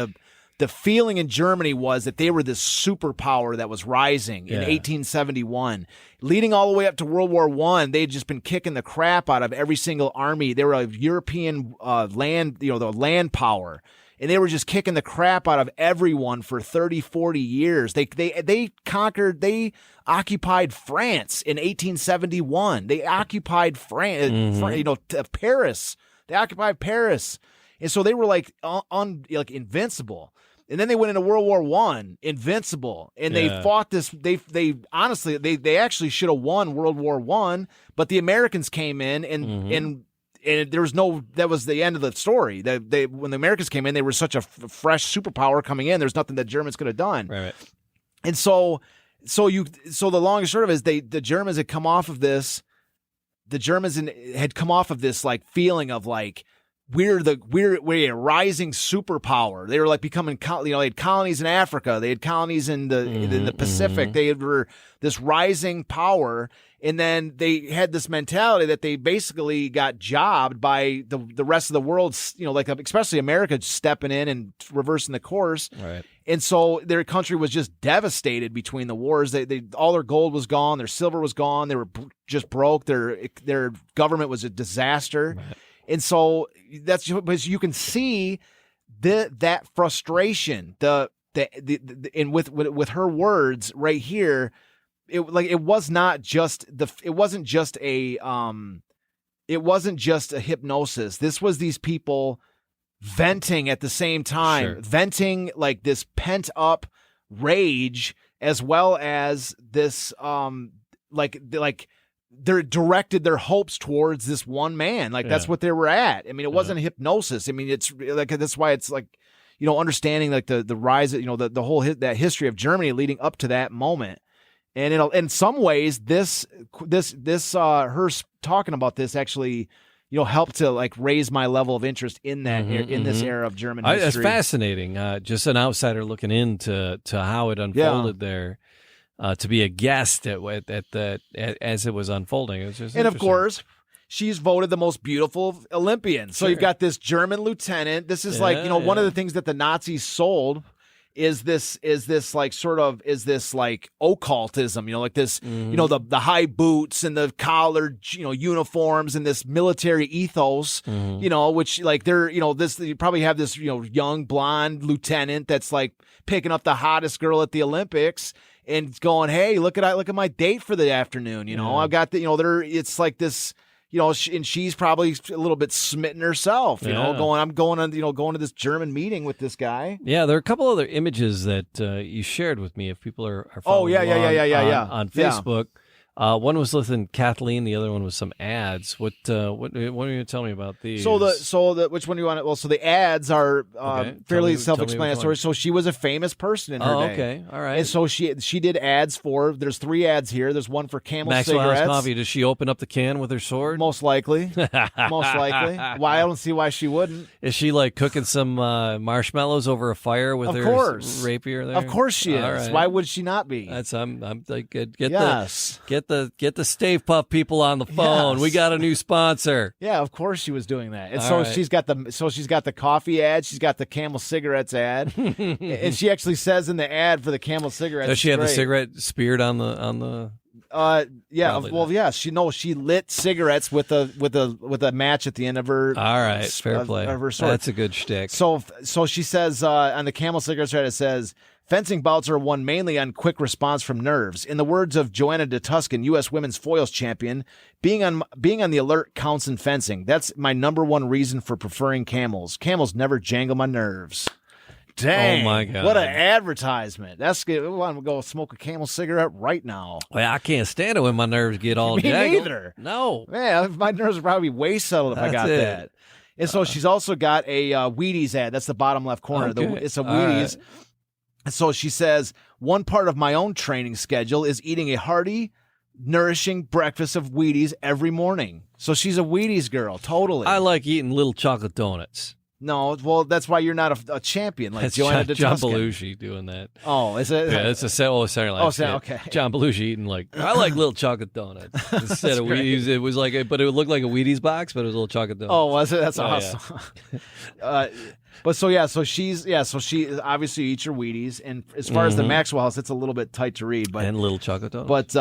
Speaker 3: the feeling in Germany was that they were this superpower that was rising in 1871, leading all the way up to World War I. They'd just been kicking the crap out of every single army. They were a European land, the land power, and they were just kicking the crap out of everyone for 30, 40 years. They occupied France in 1871. They occupied Paris. They occupied Paris. And so they were like invincible. And then they went into World War I, invincible. And they fought this. They honestly actually should have won World War I, but the Americans came in and there was that was the end of the story. When the Americans came in, they were such a fresh superpower coming in. There's nothing that Germans could have done.
Speaker 2: Right.
Speaker 3: And so the long and short of it is the Germans had come off of this. The Germans had come off of this like feeling of like we're a rising superpower. They were like becoming, they had colonies in Africa, they had colonies in the Pacific. They were this rising power, and then they had this mentality that they basically got jobbed by the rest of the world. Like especially America stepping in and reversing the course.
Speaker 2: Right.
Speaker 3: And so their country was just devastated between the wars. They all their gold was gone, their silver was gone. They were just broke. Their government was a disaster. Right. And so that's because you can see that frustration. And with her words right here, it wasn't just a hypnosis. This was these people venting at the same time, venting like this pent up rage, as well as this they're directed their hopes towards this one man. Like that's what they were at. I mean, it wasn't hypnosis. I mean, it's like, that's why it's like, understanding like the rise of, the whole that history of Germany leading up to that moment. And in some ways, this her talking about this actually, helped to like raise my level of interest in that in this era of German history.
Speaker 2: It's fascinating. Just an outsider looking into how it unfolded there. To be a guest as it was unfolding, it was just,
Speaker 3: and of course, she's voted the most beautiful Olympian. So you've got this German lieutenant. This is one of the things that the Nazis sold is this like occultism, like this, the high boots and the collared, uniforms and this military ethos, which like they're, you probably have this, young blonde lieutenant that's like picking up the hottest girl at the Olympics and going, hey, look at my date for the afternoon. I've got it's like this, and she's probably a little bit smitten herself, I'm going to this German meeting with this guy.
Speaker 2: Yeah, there are a couple other images that you shared with me if people are following on Facebook. One was with Kathleen, the other one was some ads. What are you going to tell me about these?
Speaker 3: So the which one do you want? Well, so the ads are fairly self-explanatory. So she was a famous person in her day.
Speaker 2: Okay, all right.
Speaker 3: And so she did ads for. There's 3 ads here. There's one for Camel
Speaker 2: Maxwell
Speaker 3: cigarettes.
Speaker 2: House Coffee. Does she open up the can with her sword?
Speaker 3: Most likely. Most likely. Why? I don't see why she wouldn't.
Speaker 2: Is she like cooking some marshmallows over a fire with her rapier there?
Speaker 3: Of course she is.
Speaker 2: Right.
Speaker 3: Why would she not be?
Speaker 2: I'm like get the Stave Puff people on the phone.
Speaker 3: Yes.
Speaker 2: We got a new sponsor.
Speaker 3: Yeah, of course she was doing that. And she's got the coffee ad, she's got the Camel cigarettes ad. And she actually says in the ad for the Camel cigarettes.
Speaker 2: Does she have the cigarette speared on the
Speaker 3: she lit cigarettes with a match at the end of her.
Speaker 2: All right, fair play.
Speaker 3: Of her sword.
Speaker 2: That's a good shtick.
Speaker 3: So she says on the Camel cigarettes ad, it says, fencing bouts are won mainly on quick response from nerves. In the words of Joanna De Tuscan, U.S. women's foils champion, being on the alert counts in fencing. That's my number one reason for preferring Camels. Camels never jangle my nerves. Dang.
Speaker 2: Oh, my God.
Speaker 3: What an advertisement. That's good. We want to go smoke a Camel cigarette right now.
Speaker 2: Well, I can't stand it when my nerves get all
Speaker 3: Me
Speaker 2: jangled.
Speaker 3: neither.
Speaker 2: No.
Speaker 3: Man, my nerves would probably be way settled if I got that. And so she's also got a Wheaties ad. That's the bottom left corner.
Speaker 2: Okay.
Speaker 3: It's a Wheaties. Right. So she says, one part of my own training schedule is eating a hearty, nourishing breakfast of Wheaties every morning. So she's a Wheaties girl, totally.
Speaker 2: I like eating little chocolate donuts.
Speaker 3: No, well, that's why you're not a champion like
Speaker 2: that's
Speaker 3: Joanna De
Speaker 2: John
Speaker 3: Tuscan.
Speaker 2: Belushi doing that.
Speaker 3: Oh, is it?
Speaker 2: Yeah, it's a Saturday Night Skit.
Speaker 3: Okay.
Speaker 2: John Belushi eating I like little chocolate donuts instead of
Speaker 3: great.
Speaker 2: Wheaties. It was but it would look like a Wheaties box, but it was a little chocolate donut.
Speaker 3: Oh, was it? That's awesome. Yeah. But so she obviously eats her Wheaties, and as far as the Maxwell House, it's a little bit tight to read, but
Speaker 2: and little chocolate donuts.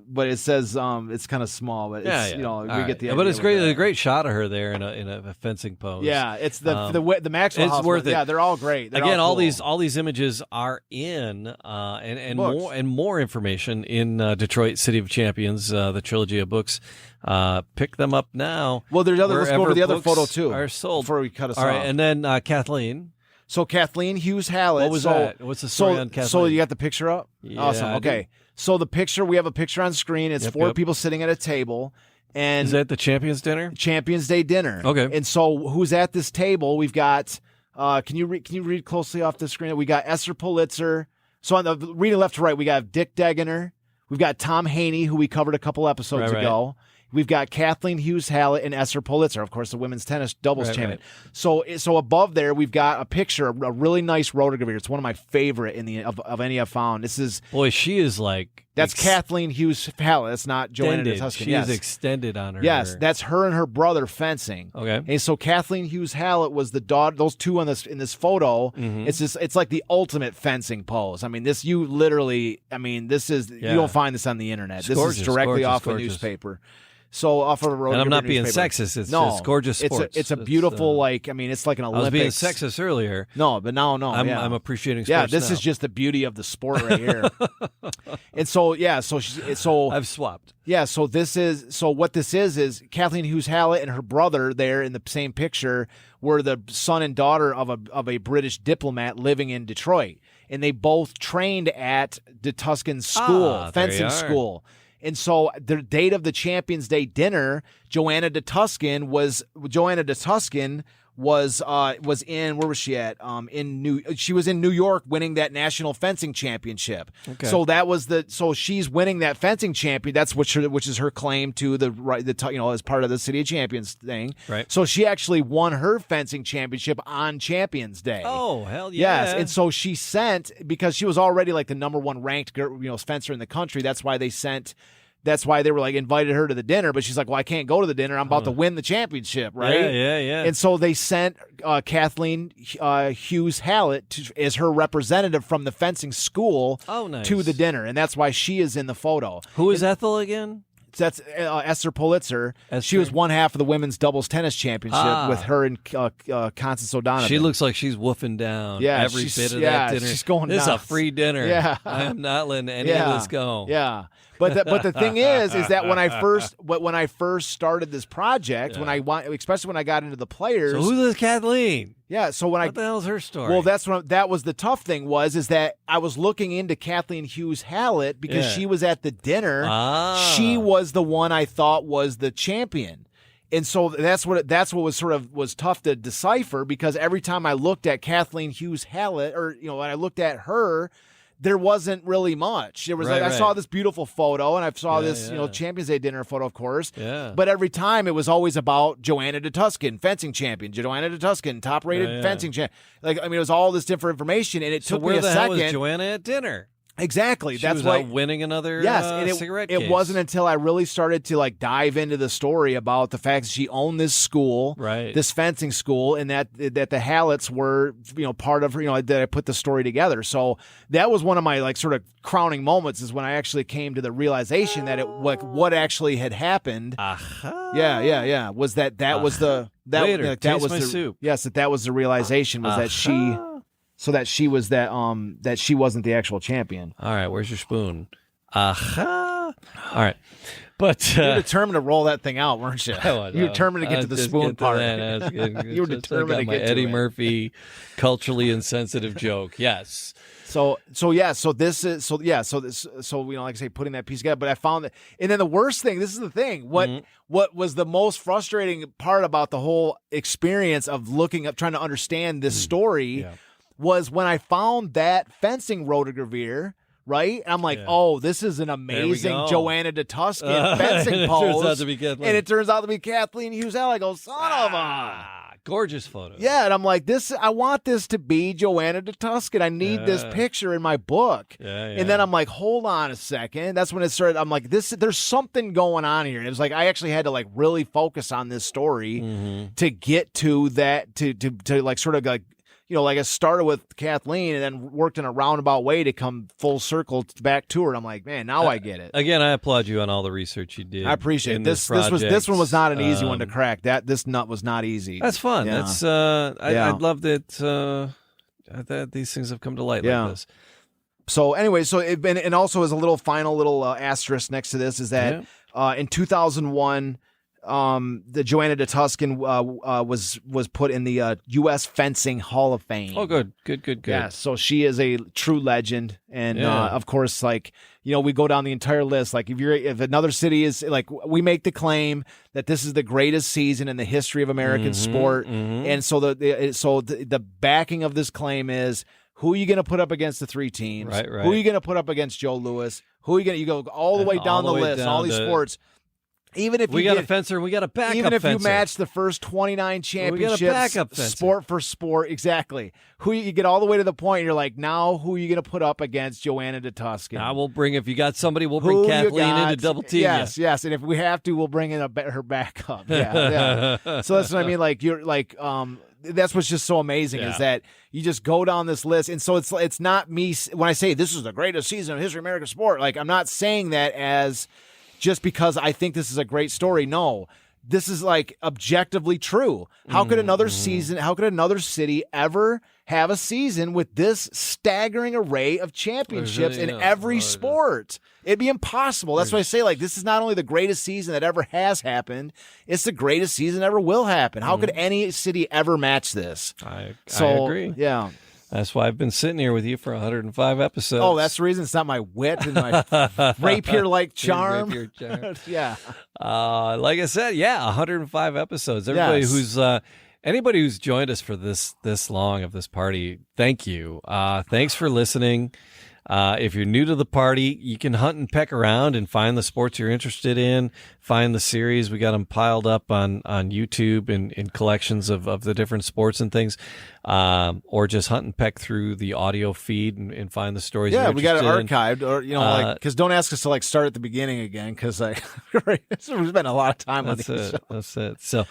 Speaker 3: But it says it's kind of small, but it's we get the idea.
Speaker 2: But it's great. A great shot of her there in a fencing pose.
Speaker 3: Yeah, it's the Maxwell
Speaker 2: it's
Speaker 3: House.
Speaker 2: Worth it.
Speaker 3: Yeah, they're all great. They're
Speaker 2: Again,
Speaker 3: all
Speaker 2: all these images are in and
Speaker 3: books.
Speaker 2: more information in Detroit City of Champions, the trilogy of books. Pick them up now.
Speaker 3: Well, there's let's go to the other photo too.
Speaker 2: Are sold
Speaker 3: before we cut us off.
Speaker 2: All right, and then Kathleen.
Speaker 3: So Kathleen Hughes Hallett.
Speaker 2: What was that? What's the story on Kathleen?
Speaker 3: So you got the picture up?
Speaker 2: Yeah,
Speaker 3: awesome. Okay. So we have a picture on screen. It's 4 people sitting at a table. And
Speaker 2: is that the Champions Dinner?
Speaker 3: Champions Day dinner.
Speaker 2: Okay.
Speaker 3: And so who's at this table? We've got can you read closely off the screen? We got Esther Pulitzer. So on the reading left to right, we got Dick Degener. We've got Tom Haney, who we covered a couple episodes ago. We've got Kathleen Hughes Hallett and Esther Pulitzer, of course, the women's tennis doubles champion. Right. So above there, we've got a picture, a really nice rotogravure. It's one of my favorite of any I've found. This is
Speaker 2: she is like
Speaker 3: that's Kathleen Hughes Hallett. That's not Joanna De Tuscan.
Speaker 2: She is extended on her.
Speaker 3: Yes, that's her and her brother fencing.
Speaker 2: Okay.
Speaker 3: And so Kathleen Hughes Hallett was the daughter. Those two in this photo. Mm-hmm. It's like the ultimate fencing pose. I mean, this you don't find this on the internet. This is directly off a newspaper. So off of a road,
Speaker 2: and I'm not being sexist. It's just gorgeous sports.
Speaker 3: It's a beautiful it's like an Olympics.
Speaker 2: I was being sexist earlier.
Speaker 3: No, but now
Speaker 2: I'm appreciating sports.
Speaker 3: Yeah, this is just the beauty of the sport right here. And so
Speaker 2: I've swapped.
Speaker 3: Yeah, so what this is Kathleen Hughes Hallett and her brother there in the same picture were the son and daughter of a British diplomat living in Detroit, and they both trained at De Tuscan's school, fencing school. And so the date of the Champions Day dinner, Joanna De Tuscan was in where was she at? She was in New York winning that national fencing championship.
Speaker 2: Okay.
Speaker 3: So that was so she's winning that fencing champion. That's which is her claim to as part of the City of Champions thing.
Speaker 2: Right.
Speaker 3: So she actually won her fencing championship on Champions Day.
Speaker 2: Oh, hell yeah.
Speaker 3: Yes, and so she sent, because she was already like the number 1 ranked fencer in the country. That's why they sent that's why they were like invited her to the dinner, but she's like, well, I can't go to the dinner. I'm about to win the championship, right?
Speaker 2: Yeah.
Speaker 3: And so they sent Kathleen Hughes Hallett as her representative from the fencing school to the dinner, and that's why she is in the photo.
Speaker 2: Who is Ethel again?
Speaker 3: That's Esther Pulitzer. She was one half of the women's doubles tennis championship with her and Constance O'Donovan.
Speaker 2: She looks like she's woofing down every bit of that dinner.
Speaker 3: She's going nuts.
Speaker 2: This is a free dinner.
Speaker 3: Yeah.
Speaker 2: I am not letting any of this go.
Speaker 3: Yeah. But the thing is that when I first started this project, especially when I got into the players.
Speaker 2: So who's this Kathleen?
Speaker 3: Yeah. So
Speaker 2: what the hell's her story?
Speaker 3: Well, that was the tough thing is that I was looking into Kathleen Hughes Hallett because she was at the dinner. She was the one I thought was the champion. And so that's what was tough to decipher, because every time I looked at Kathleen Hughes Hallett, or when I looked at her, there wasn't really much. There was I saw this beautiful photo, and I saw this Champions Day dinner photo, of course.
Speaker 2: Yeah.
Speaker 3: But every time it was always about Joanna De Tuscan, fencing champion. Joanna De Tuscan, top-rated fencing champion. It was all this different information, and it took me a second.
Speaker 2: So where the hell was Joanna at dinner?
Speaker 3: Exactly.
Speaker 2: She was out winning another cigarette case.
Speaker 3: It wasn't until I really started to dive into the story about the fact that she owned this school, this fencing school, and that the Halletts were part of that I put the story together. So that was one of my sort of crowning moments, is when I actually came to the realization that what actually had happened. Yeah. Was that was the
Speaker 2: Waiter,
Speaker 3: that was
Speaker 2: my
Speaker 3: the
Speaker 2: soup.
Speaker 3: Yes, that was the realization, was that she. So that she was that she wasn't the actual champion.
Speaker 2: All right, where's your spoon? All right, but
Speaker 3: you were determined to roll that thing out, weren't you? You were determined to get to the spoon part.
Speaker 2: You were determined to get to Eddie Murphy, culturally insensitive joke. Yes.
Speaker 3: So like I say, putting that piece together. But I found that, and then the worst thing. This is the thing. What was the most frustrating part about the whole experience of looking up, trying to understand this story? Yeah. Was when I found that fencing rotogravure, right? And I'm like, this is an amazing Joanna De Tuscan fencing pose. And it turns out to be Kathleen Hughes Hallett. I go, son of a...
Speaker 2: Gorgeous photo.
Speaker 3: Yeah, and I'm like, I want this to be Joanna De Tuscan. I need this picture in my book. And then I'm like, hold on a second. That's when it started. I'm like, there's something going on here. And it was like I actually had to really focus on this story to get to that, to sort of I started with Kathleen and then worked in a roundabout way to come full circle back to her. And I'm like, man, now I get it.
Speaker 2: Again, I applaud you on all the research you did.
Speaker 3: I apprete it. This one was not an easy one to crack. This nut was not easy.
Speaker 2: That's fun. Yeah. That's I love that these things have come to light like this.
Speaker 3: So anyway, and also as a final asterisk next to this is that in 2001. The Joanna De Tuscan was put in the U.S. Fencing Hall of Fame.
Speaker 2: Oh, good.
Speaker 3: Yeah, so she is a true legend, and of course, we go down the entire list. If another city is we make the claim that this is the greatest season in the history of American sport, and so the backing of this claim is, who are you going to put up against the three teams?
Speaker 2: Right.
Speaker 3: Who are you going to put up against Joe Louis? Who are you go all the way down the list, all these sports. Even if
Speaker 2: we got a fencer and we got a backup
Speaker 3: even if
Speaker 2: fencer.
Speaker 3: You match the first 29 championships, sport for sport, exactly. Who you get all the way to the point, and you're like, now who are you going to put up against Joanna De Tuscan?
Speaker 2: Now if you got somebody, we'll bring Kathleen in to double team.
Speaker 3: Yes, and if we have to, we'll bring in her backup. Yeah. So that's what I mean. That's what's just so amazing is that you just go down this list, and so it's not me when I say this is the greatest season of history of American sport. I'm not saying that as just because I think this is a great story. No, this is objectively true. How could another city ever have a season with this staggering array of championships in every sport? It'd be impossible. That's why I say this is not only the greatest season that ever has happened, it's the greatest season that ever will happen. How could any city ever match this?
Speaker 2: I agree.
Speaker 3: Yeah.
Speaker 2: That's why I've been sitting here with you for 105 episodes.
Speaker 3: Oh, that's the reason. It's not my wit and my rapier-like charm. Yeah.
Speaker 2: Like I said, 105 episodes. Everybody anybody who's joined us for this long of this party, thank you. Thanks for listening. If you're new to the party, you can hunt and peck around and find the sports you're interested in, find the series. We got them piled up on YouTube in collections of the different sports and things. or just hunt and peck through the audio feed and find the stories.
Speaker 3: Yeah,
Speaker 2: you're
Speaker 3: we got it
Speaker 2: interested in.
Speaker 3: archived, or like, because don't ask us to like start at the beginning again, because we spent a lot of time on these.
Speaker 2: That's it. So,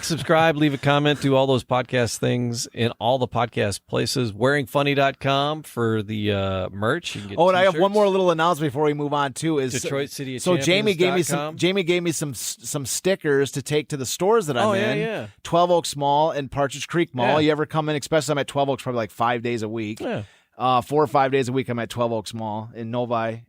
Speaker 2: subscribe, leave a comment, do all those podcast things in all the podcast places. Wearingfunny.com for the merch. You can get
Speaker 3: and I have
Speaker 2: t-shirts.
Speaker 3: one more little announcement before we move on too. Is
Speaker 2: Detroit City.
Speaker 3: So Jamie gave me some stickers to take to the stores that I'm in.
Speaker 2: Yeah.
Speaker 3: 12 Oaks Mall and Partridge Creek Mall.
Speaker 2: Yeah.
Speaker 3: You ever come in? Especially I'm at 12 Oaks probably like 5 days a week.
Speaker 2: Yeah.
Speaker 3: 4 or 5 days a week I'm at 12 Oaks Mall in Novi.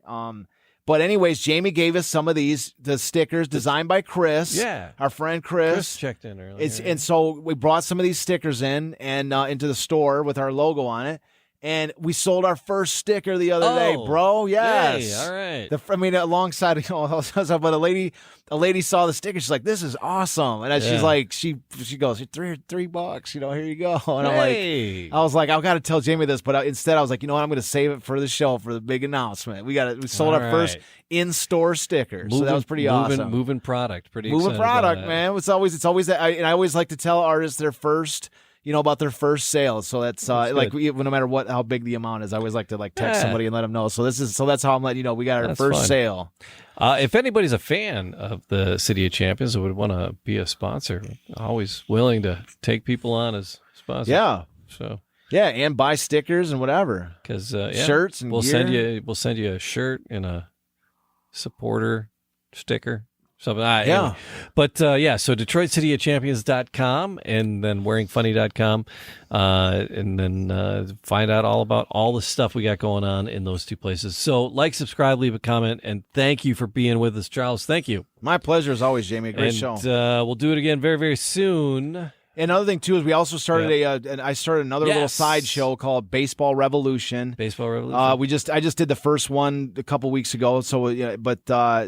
Speaker 3: But anyways, Jamie gave us some of the stickers designed by Chris.
Speaker 2: Yeah.
Speaker 3: Our friend Chris.
Speaker 2: Chris checked in earlier.
Speaker 3: And so we brought some of these stickers in and into the store with our logo on it. And we sold our first sticker the other day, bro. Yes.
Speaker 2: Hey, all right.
Speaker 3: Alongside, but a lady saw the sticker. She's like, "This is awesome," and she's like, she goes, $3, here you go. And I was like, I've got to tell Jamie this, but instead I was like, you know what, I'm going to save it for the show for the big announcement. We sold our first in-store sticker, so that was pretty awesome.
Speaker 2: Moving product,
Speaker 3: moving product, man. It's always that, and I always like to tell artists their first. About their first sale. So that's no matter how big the amount is, I always like to text somebody and let them know. So that's how I'm letting you know we got our first sale.
Speaker 2: If anybody's a fan of the City of Champions and would want to be a sponsor, always willing to take people on as sponsors.
Speaker 3: Yeah.
Speaker 2: So.
Speaker 3: Yeah, and buy stickers and whatever.
Speaker 2: Because
Speaker 3: shirts and gear.
Speaker 2: We'll send you a shirt and a supporter sticker. Something.
Speaker 3: Anyway.
Speaker 2: But so DetroitCityOfChampions.com and then wearingfunny.com and then find out all about all the stuff we got going on in those two places. So subscribe, leave a comment, and thank you for being with us, Charles. Thank you.
Speaker 3: My pleasure as always, Jamie. Great show.
Speaker 2: We'll do it again very, very soon.
Speaker 3: Another thing too is we also started I started another little side show called Baseball Revolution.
Speaker 2: Baseball Revolution.
Speaker 3: I just did the first one a couple weeks ago. So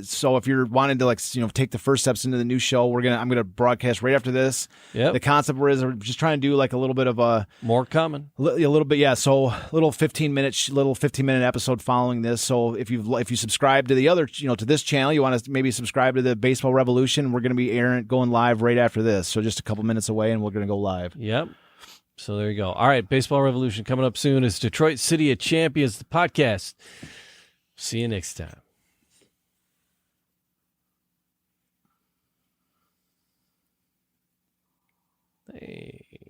Speaker 3: so if you're wanting to take the first steps into the new show, I'm gonna broadcast right after this.
Speaker 2: Yep.
Speaker 3: The concept is we're just trying to do a little bit of a
Speaker 2: more common.
Speaker 3: A little bit, yeah. So little 15-minute episode following this. So if you subscribe to the other to this channel, you want to maybe subscribe to the Baseball Revolution. We're gonna be going live right after this. So just a couple minutes away. And we're going to go live.
Speaker 2: Yep. So there you go. All right. Baseball Revolution coming up soon. It's Detroit City of Champions, the podcast. See you next time. Hey.